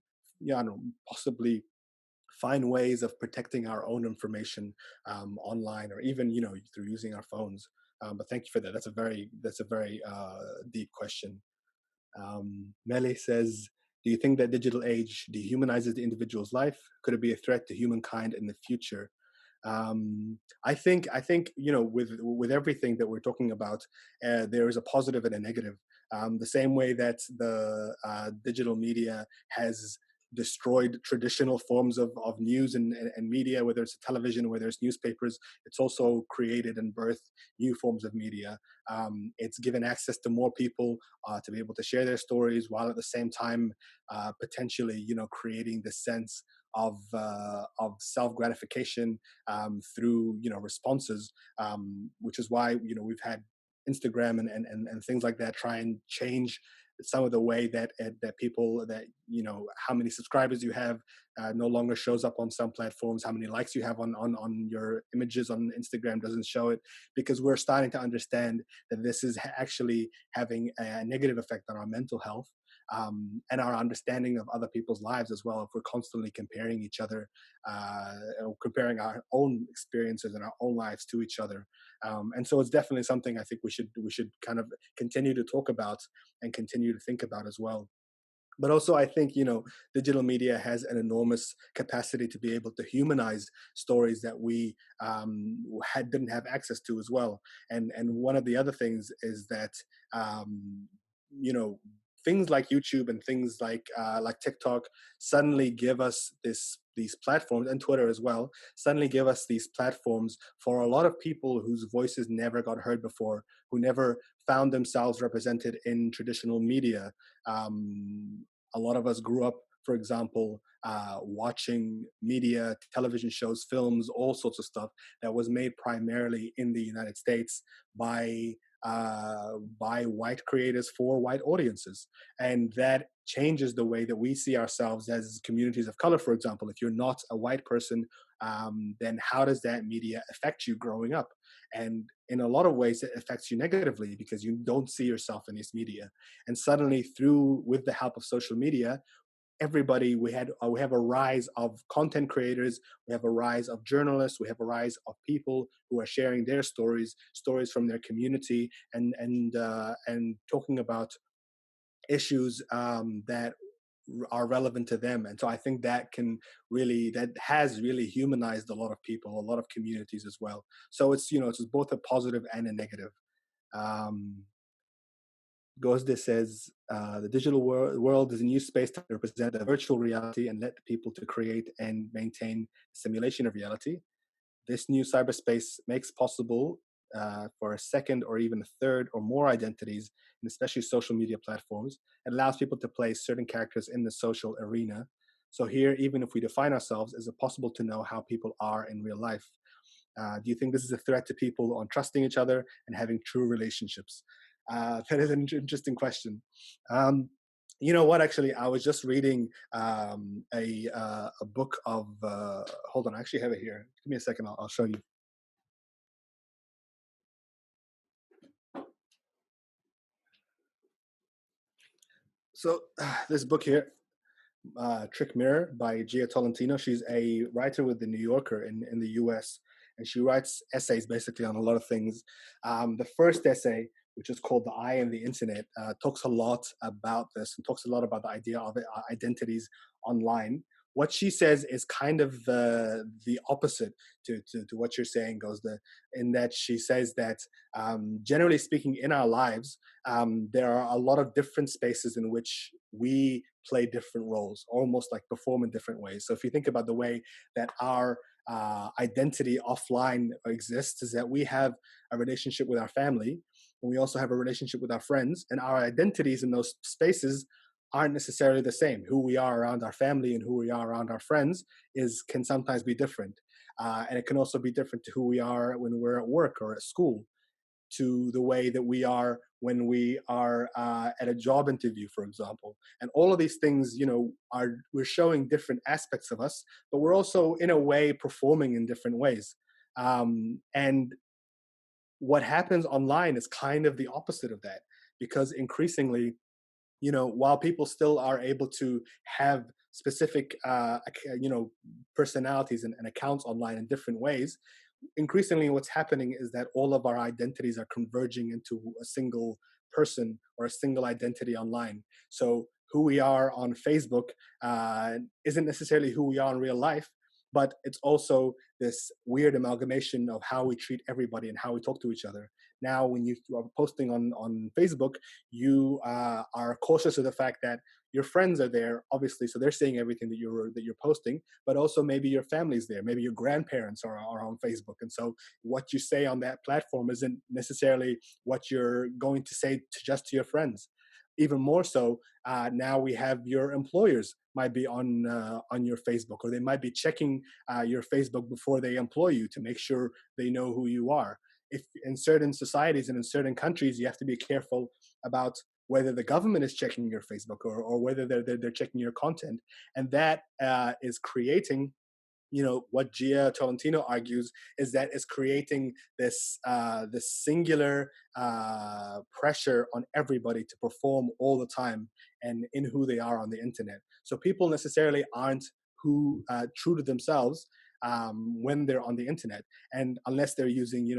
possibly find ways of protecting our own information online, or even through using our phones. But thank you for that. That's a very deep question. Mele says, do you think that digital age dehumanizes the individual's life? Could it be a threat to humankind in the future? I think with everything that we're talking about, there is a positive and a negative. The same way that the digital media has destroyed traditional forms of news and media, whether it's television, whether it's newspapers, it's also created and birthed new forms of media. It's given access to more people to be able to share their stories, while at the same time potentially creating the sense of self-gratification through responses, which is why we've had Instagram and things like that try and change some of the way that people that, you know, how many subscribers you have no longer shows up on some platforms. How many likes you have on your images on Instagram doesn't show it, because we're starting to understand that this is actually having a negative effect on our mental health. And our understanding of other people's lives as well. If we're constantly comparing each other, comparing our own experiences and our own lives to each other, and so it's definitely something I think we should kind of continue to talk about and continue to think about as well. But also, I think, you know, digital media has an enormous capacity to be able to humanize stories that we didn't have access to as well. And one of the other things is that, you know, things like YouTube and things like TikTok suddenly give us these platforms, and Twitter as well, suddenly give us these platforms for a lot of people whose voices never got heard before, who never found themselves represented in traditional media. A lot of us grew up, for example, watching media, television shows, films, all sorts of stuff that was made primarily in the United States by white creators for white audiences. And that changes the way that we see ourselves as communities of color. For example, if you're not a white person, then how does that media affect you growing up? And in a lot of ways, it affects you negatively because you don't see yourself in this media. And suddenly, with the help of social media, everybody, we have a rise of content creators, we have a rise of journalists, we have a rise of people who are sharing their stories from their community, and talking about issues that are relevant to them. And so I think that has really humanized a lot of people, a lot of communities as well. So it's, you know, it's both a positive and a negative. Gosde says, the digital world is a new space to represent a virtual reality and let people to create and maintain a simulation of reality. This new cyberspace makes possible for a second or even a third or more identities, and especially social media platforms. It allows people to play certain characters in the social arena. So here, even if we define ourselves, is it possible to know how people are in real life? Do you think this is a threat to people on trusting each other and having true relationships? That is an interesting question. You know what? Actually, I was just reading a book of. Hold on, I actually have it here. Give me a second. I'll show you. So this book here, Trick Mirror by Gia Tolentino. She's a writer with the New Yorker in the US, and she writes essays basically on a lot of things. The first essay, which is called The Eye and the Internet, talks a lot about this and talks a lot about the idea of identities online. What she says is kind of the opposite to what you're saying, Gosda, in that she says that generally speaking in our lives, there are a lot of different spaces in which we play different roles, almost like perform in different ways. So if you think about the way that our identity offline exists, is that we have a relationship with our family, and we also have a relationship with our friends, and our identities in those spaces aren't necessarily the same. Who we are around our family and who we are around our friends can sometimes be different. And it can also be different to who we are when we're at work or at school, to the way that we are when we are at a job interview, for example. And all of these things, you know, we're showing different aspects of us, but we're also in a way performing in different ways. And what happens online is kind of the opposite of that, because increasingly, you know, while people still are able to have specific, you know, personalities and accounts online in different ways, increasingly what's happening is that all of our identities are converging into a single person or a single identity online. So who we are on Facebook isn't necessarily who we are in real life, but it's also this weird amalgamation of how we treat everybody and how we talk to each other. Now, when you are posting on Facebook, you are cautious of the fact that your friends are there, obviously, so they're seeing everything that you're posting, but also maybe your family's there, maybe your grandparents are on Facebook, and so what you say on that platform isn't necessarily what you're going to say just to your friends. Even more so, now we have your employers might be on your Facebook, or they might be checking your Facebook before they employ you to make sure they know who you are. If in certain societies and in certain countries, you have to be careful about whether the government is checking your Facebook or whether they're checking your content, and that is creating, what Gia Tolentino argues is that it's creating this singular pressure on everybody to perform all the time and in who they are on the internet. So people necessarily aren't who true to themselves when they're on the internet, and unless they're using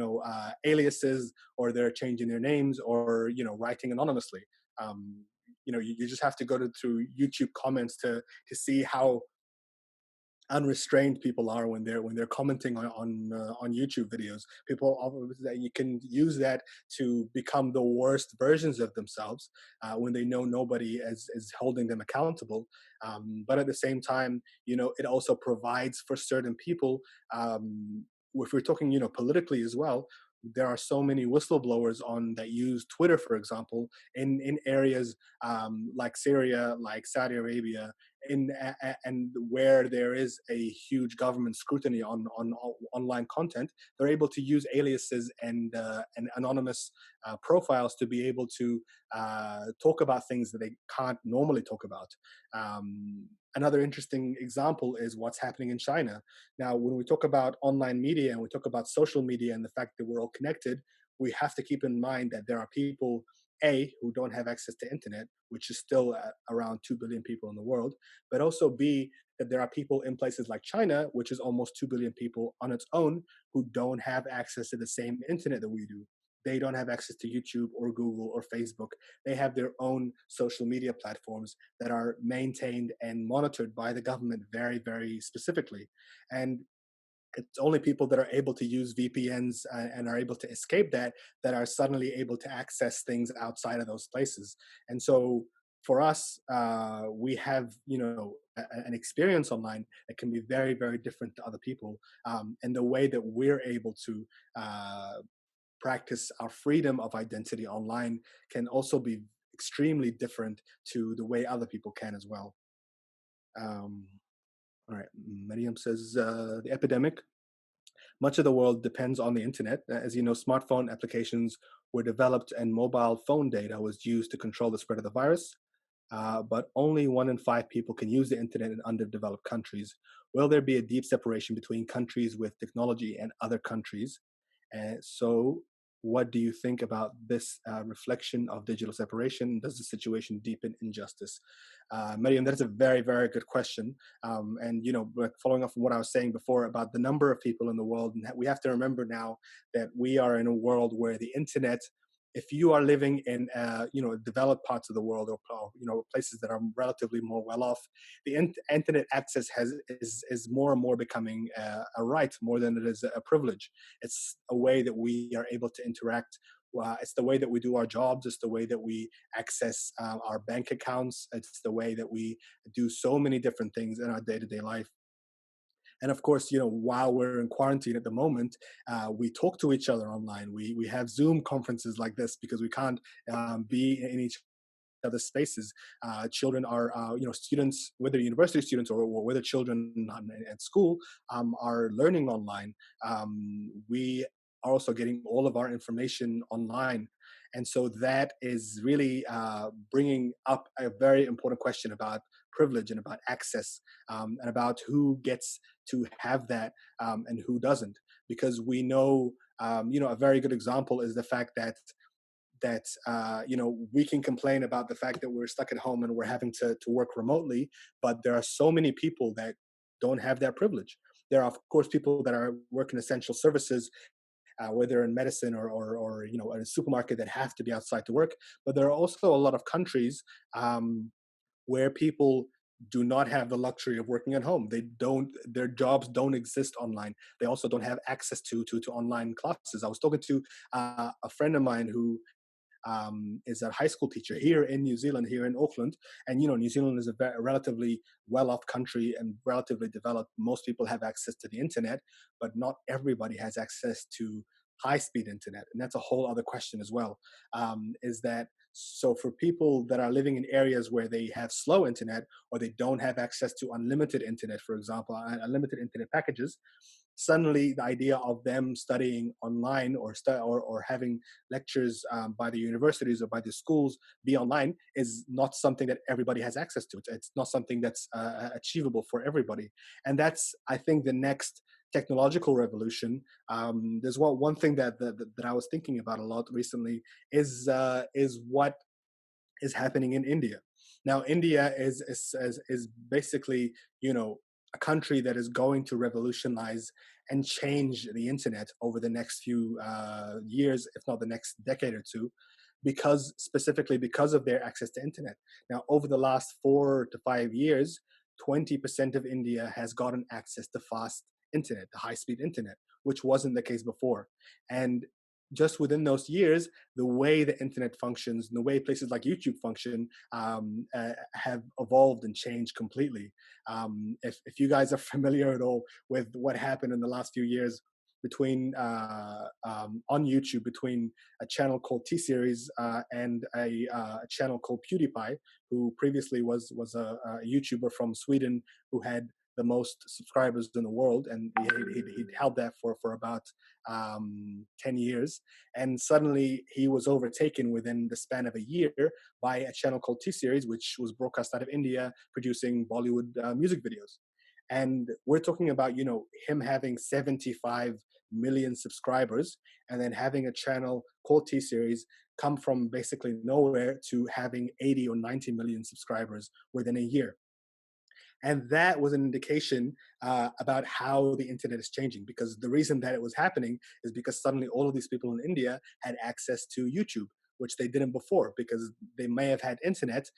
aliases, or they're changing their names, or writing anonymously. You just have to go through YouTube comments to see how unrestrained people are when they're commenting on YouTube videos. People, that you can use that to become the worst versions of themselves when they know nobody is holding them accountable. But at the same time, it also provides for certain people. If we're talking, politically as well, there are so many whistleblowers that use Twitter, for example, in areas like Syria, like Saudi Arabia, and where there is a huge government scrutiny on online content. They're able to use aliases and anonymous profiles to be able to talk about things that they can't normally talk about. Another interesting example is what's happening in China. Now, when we talk about online media and we talk about social media and the fact that we're all connected, we have to keep in mind that there are people, who don't have access to internet, which is still around 2 billion people in the world, but also B, that there are people in places like China, which is almost 2 billion people on its own, who don't have access to the same internet that we do. They don't have access to YouTube or Google or Facebook. They have their own social media platforms that are maintained and monitored by the government very, very specifically. And it's only people that are able to use VPNs and are able to escape that are suddenly able to access things outside of those places. And so for us, we have, an experience online that can be very, very different to other people. And the way that we're able to practice our freedom of identity online can also be extremely different to the way other people can as well. All right, Mariam says, the epidemic. Much of the world depends on the internet. As you know, smartphone applications were developed and mobile phone data was used to control the spread of the virus. But only 1 in 5 people can use the internet in underdeveloped countries. Will there be a deep separation between countries with technology and other countries? So what do you think about this reflection of digital separation? Does the situation deepen injustice? Mariam, that's a very, very good question. And, following up from what I was saying before about the number of people in the world, we have to remember now that we are in a world where the internet, if you are living in, developed parts of the world, or places that are relatively more well off, the internet access is more and more becoming a right more than it is a privilege. It's a way that we are able to interact. It's the way that we do our jobs. It's the way that we access our bank accounts. It's the way that we do so many different things in our day-to-day life. And of course, while we're in quarantine at the moment, we talk to each other online. We have Zoom conferences like this because we can't be in each other's spaces. Children are, students, whether university students or whether children at school, are learning online. We are also getting all of our information online. And so that is really bringing up a very important question about privilege and about access, and about who gets to have that and who doesn't. Because we know, a very good example is the fact that we can complain about the fact that we're stuck at home and we're having to work remotely, but there are so many people that don't have that privilege. There are, of course, people that are working essential services, whether in medicine or in a supermarket, that have to be outside to work. But there are also a lot of countries where people do not have the luxury of working at home. Their jobs don't exist online. They also don't have access to online classes. I was talking to a friend of mine who is a high school teacher here in New Zealand, here in Auckland. And, New Zealand is a relatively well-off country and relatively developed. Most people have access to the internet, but not everybody has access to high-speed internet. And that's a whole other question as well, is that So for people that are living in areas where they have slow internet or they don't have access to unlimited internet, for example, unlimited internet packages, suddenly the idea of them studying online or having lectures by the universities or by the schools be online is not something that everybody has access to. It's not something that's achievable for everybody. And that's, I think, the next technological revolution. There's one thing that I was thinking about a lot recently is what is happening in India. Now, India is basically, a country that is going to revolutionize and change the internet over the next few years, if not the next decade or two, specifically because of their access to internet. Now, over the last 4 to 5 years, 20% of India has gotten access to fast internet, the high-speed internet, which wasn't the case before. And just within those years, the way the internet functions, and the way places like YouTube function, have evolved and changed completely. If you guys are familiar at all with what happened in the last few years between on YouTube, between a channel called T Series and a channel called PewDiePie, who previously was a YouTuber from Sweden who had the most subscribers in the world, and he'd held that for about 10 years, and suddenly he was overtaken within the span of a year by a channel called T Series, which was broadcast out of India, producing Bollywood music videos. And we're talking about, him having 75 million subscribers, and then having a channel called T Series come from basically nowhere to having 80 or 90 million subscribers within a year. And that was an indication about how the internet is changing, because the reason that it was happening is because suddenly all of these people in India had access to YouTube, which they didn't before, because they may have had internet,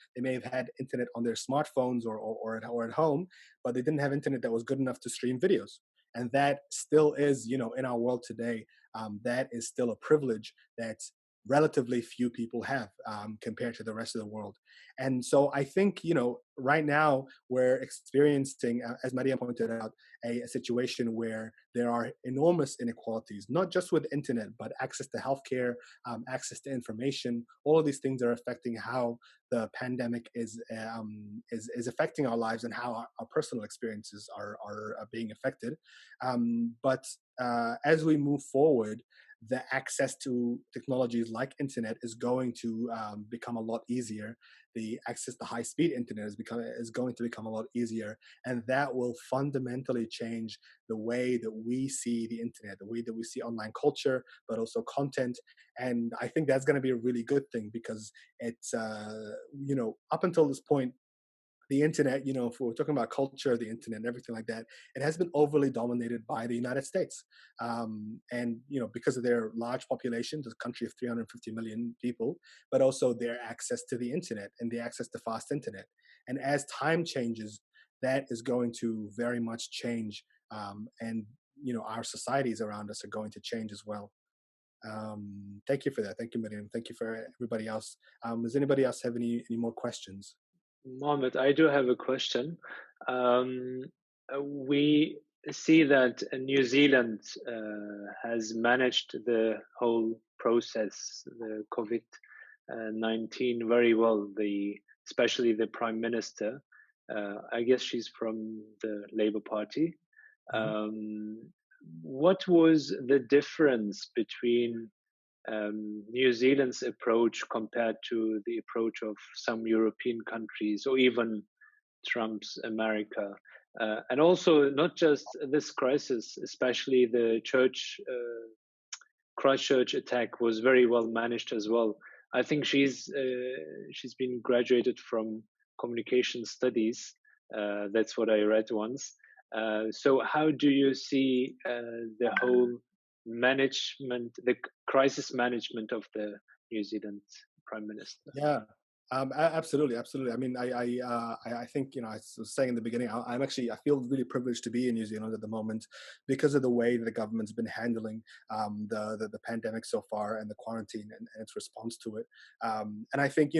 on their smartphones or at home, but they didn't have internet that was good enough to stream videos. And that still is, in our world today, that is still a privilege that relatively few people have compared to the rest of the world. And so I think, right now we're experiencing, as Maria pointed out, a situation where there are enormous inequalities, not just with internet, but access to healthcare, access to information. All of these things are affecting how the pandemic is affecting our lives and how our personal experiences are being affected. But as we move forward, the access to technologies like internet is going to become a lot easier. The access to high-speed internet is going to become a lot easier, and that will fundamentally change the way that we see the internet, the way that we see online culture, but also content. And I think that's going to be a really good thing, because it's up until this point, the internet, if we're talking about culture, the internet and everything like that, it has been overly dominated by the United States. And, because of their large population, the country of 350 million people, but also their access to the internet and the access to fast internet. And as time changes, that is going to very much change. And, our societies around us are going to change as well. Thank you for that. Thank you, Miriam. Thank you for everybody else. Does anybody else have any more questions? Mohammed, I do have a question. We see that New Zealand has managed the whole process, the COVID-19, very well. Especially the Prime Minister. I guess she's from the Labour Party. What was the difference between New Zealand's approach compared to the approach of some European countries, or even Trump's America? And also, not just this crisis, especially the Christchurch attack was very well managed as well. I think she's been graduated from communication studies. That's what I read once. So how do you see the whole management, the crisis management of the New Zealand Prime Minister? Yeah, absolutely. I mean, I think, I was saying in the beginning, I feel really privileged to be in New Zealand at the moment because of the way that the government's been handling the pandemic so far, and the quarantine and its response to it. And I think,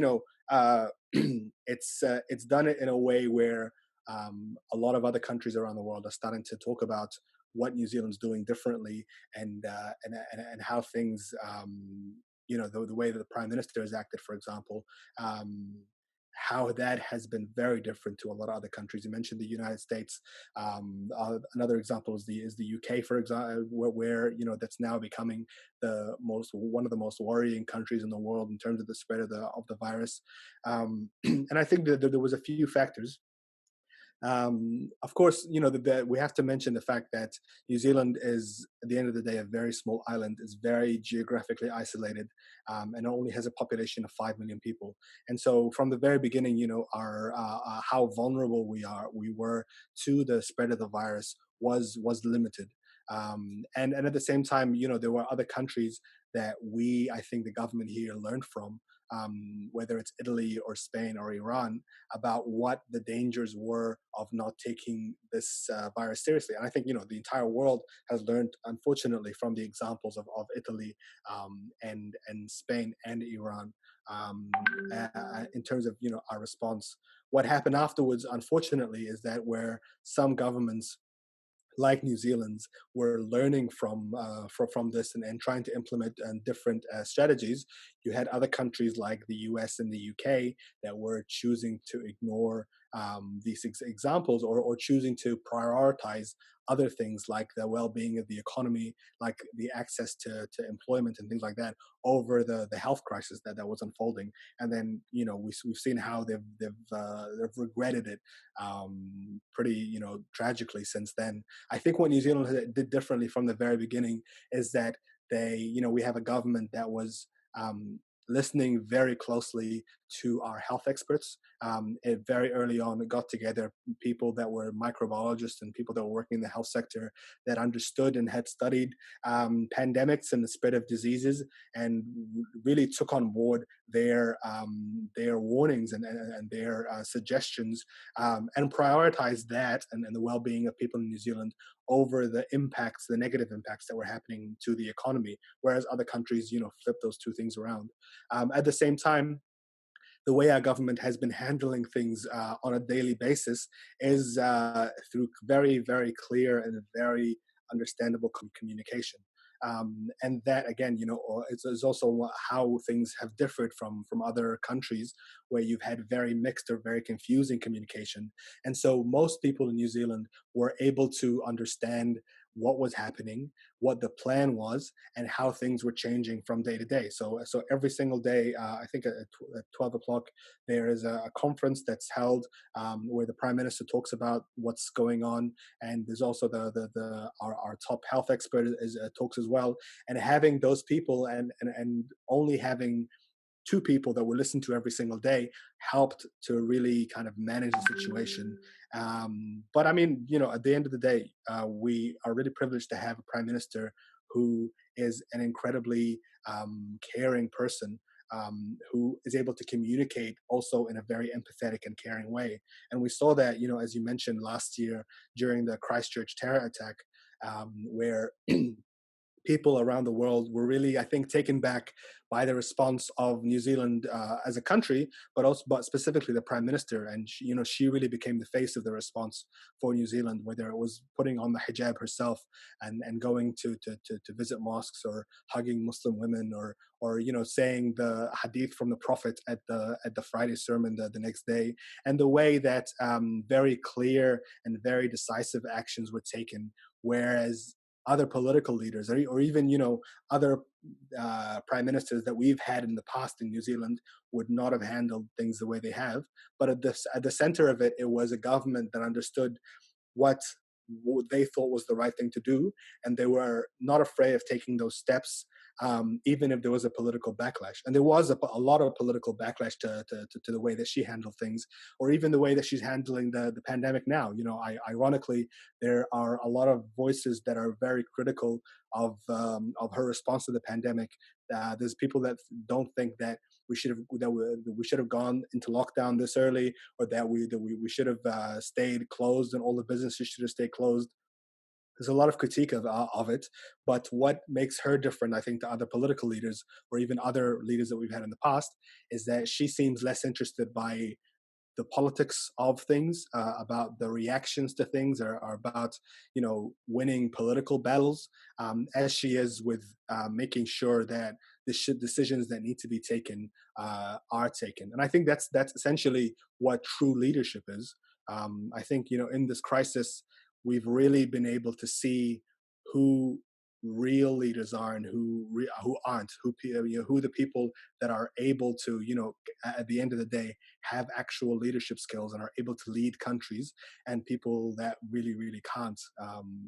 it's done it in a way where a lot of other countries around the world are starting to talk about what New Zealand's doing differently, and how things the way that the prime minister has acted, for example, how that has been very different to a lot of other countries. You mentioned the United States. Another example is the UK, for example, where that's now becoming one of the most worrying countries in the world in terms of the spread of the virus. And I think that there was a few factors. Of course, we have to mention the fact that New Zealand is, at the end of the day, a very small island. It's very geographically isolated, and only has a population of 5 million people. And so, from the very beginning, our how vulnerable we were to the spread of the virus was limited. And at the same time, there were other countries that I think the government here learned from, whether it's Italy or Spain or Iran, about what the dangers were of not taking this virus seriously. And I think, the entire world has learned, unfortunately, from the examples of Italy and Spain and Iran, in terms of, our response. What happened afterwards, unfortunately, is that where some governments like New Zealand's were learning from this and trying to implement different strategies, you had other countries like the US and the UK that were choosing to ignore these examples, or choosing to prioritize other things like the well-being of the economy, like the access to employment and things like that, over the health crisis that was unfolding. And then we've seen how they've regretted it pretty tragically since then. I think what New Zealand did differently from the very beginning is that we have a government that was listening very closely to our health experts. It very early on got together people that were microbiologists and people that were working in the health sector that understood and had studied pandemics and the spread of diseases, and really took on board their warnings and their suggestions, and prioritized that and the well-being of people in New Zealand over the negative impacts that were happening to the economy, whereas other countries, flip those two things around. At the same time, the way our government has been handling things on a daily basis is through very, very clear and very understandable communication. And that, again, is also how things have differed from other countries where you've had very mixed or very confusing communication. And so most people in New Zealand were able to understand what was happening, what the plan was, and how things were changing from day to day. So every single day, I think at 12 o'clock, there is a conference that's held where the Prime Minister talks about what's going on, and there's also our top health expert talks as well. And having those people and only having two people that were listened to every single day helped to really kind of manage the situation. But I mean, at the end of the day, we are really privileged to have a prime minister who is an incredibly caring person, who is able to communicate also in a very empathetic and caring way. And we saw that, as you mentioned, last year during the Christchurch terror attack, where people around the world were really, I think, taken back by the response of New Zealand as a country, but specifically the Prime Minister. And she really became the face of the response for New Zealand, whether it was putting on the hijab herself and going to visit mosques, or hugging Muslim women, or saying the hadith from the Prophet at the Friday sermon the next day, and the way that very clear and very decisive actions were taken, whereas other political leaders, or even other prime ministers that we've had in the past in New Zealand would not have handled things the way they have. But at the center of it, it was a government that understood what they thought was the right thing to do, and they were not afraid of taking those steps, even if there was a political backlash. And there was a lot of political backlash to the way that she handled things, or even the way that she's handling the pandemic now. Ironically, there are a lot of voices that are very critical of her response to the pandemic. There's people that don't think that we should have gone into lockdown this early, or that we should have stayed closed and all the businesses should have stayed closed. There's a lot of critique of it, but what makes her different, I think, to other political leaders, or even other leaders that we've had in the past, is that she seems less interested by the politics of things, about the reactions to things, are about, winning political battles, as she is with making sure that the decisions that need to be taken are taken. And I think that's essentially what true leadership is. I think, in this crisis, we've really been able to see who real leaders are and who aren't, who the people that are able to, at the end of the day, have actual leadership skills and are able to lead countries, and people that really, really can't.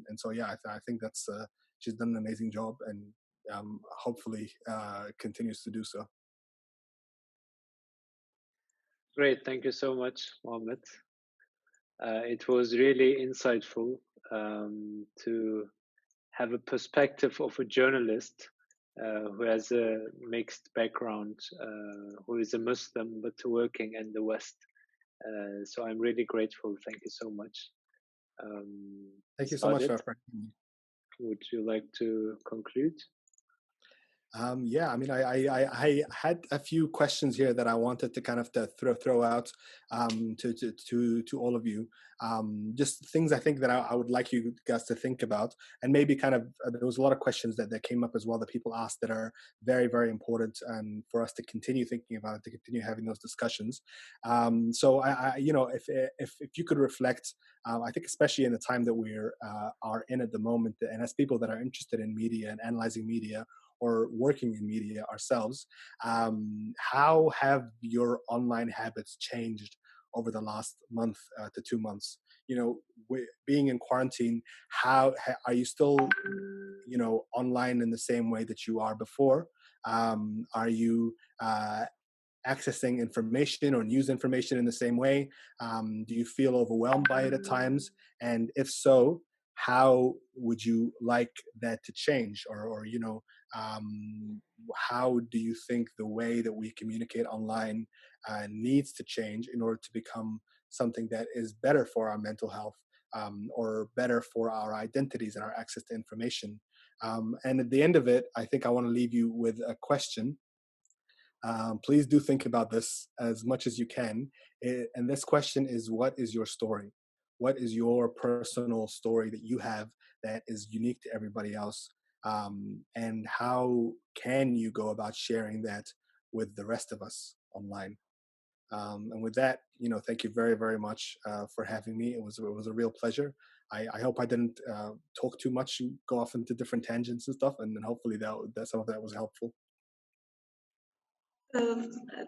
And so, yeah, I think that's she's done an amazing job, and hopefully continues to do so. Great, thank you so much, Mohamed. It was really insightful to have a perspective of a journalist who has a mixed background, who is a Muslim but working in the West. So I'm really grateful. Thank you so much. Thank you so much for Would you like to conclude? Yeah, I mean, I had a few questions here that I wanted to kind of throw out to all of you. Just things I think that I would like you guys to think about, and maybe kind of there was a lot of questions that came up as well that people asked that are very, very important, and for us to continue thinking about, to continue having those discussions. So if you could reflect, I think especially in the time that we are in at the moment, and as people that are interested in media and analyzing media, or working in media ourselves, how have your online habits changed over the last month to 2 months? Being in quarantine, how are you still, online in the same way that you are before? Are you accessing information or news information in the same way? Do you feel overwhelmed by it at times? And if so, how would you like that to change? Or how do you think the way that we communicate online needs to change in order to become something that is better for our mental health, or better for our identities and our access to information? And at the end of it, I think I want to leave you with a question. Please do think about this as much as you can. And this question is, what is your story? What is your personal story that you have that is unique to everybody else? And how can you go about sharing that with the rest of us online? And with that, thank you very, very much for having me. It was a real pleasure. I hope I didn't talk too much and go off into different tangents and stuff, and then hopefully that some of that was helpful.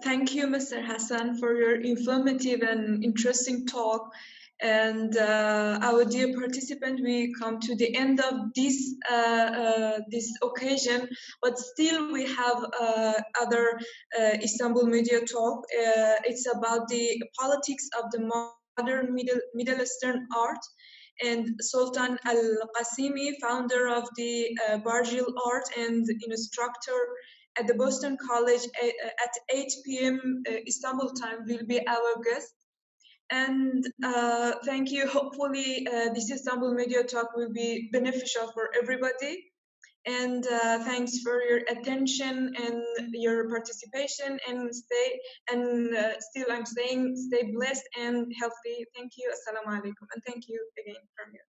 Thank you, Mr. Hassan, for your informative and interesting talk. And our dear participant, we come to the end of this occasion, but still we have other Istanbul Media Talk. It's about the politics of the modern Middle Eastern art. And Sultan Al-Qasimi, founder of the Barjil art and instructor at the Boston College at 8 p.m. Istanbul time, will be our guest. And thank you. Hopefully, this Istanbul Media Talk will be beneficial for everybody. And thanks for your attention and your participation. And still I'm saying, stay blessed and healthy. Thank you. Assalamu alaikum. And thank you again from you.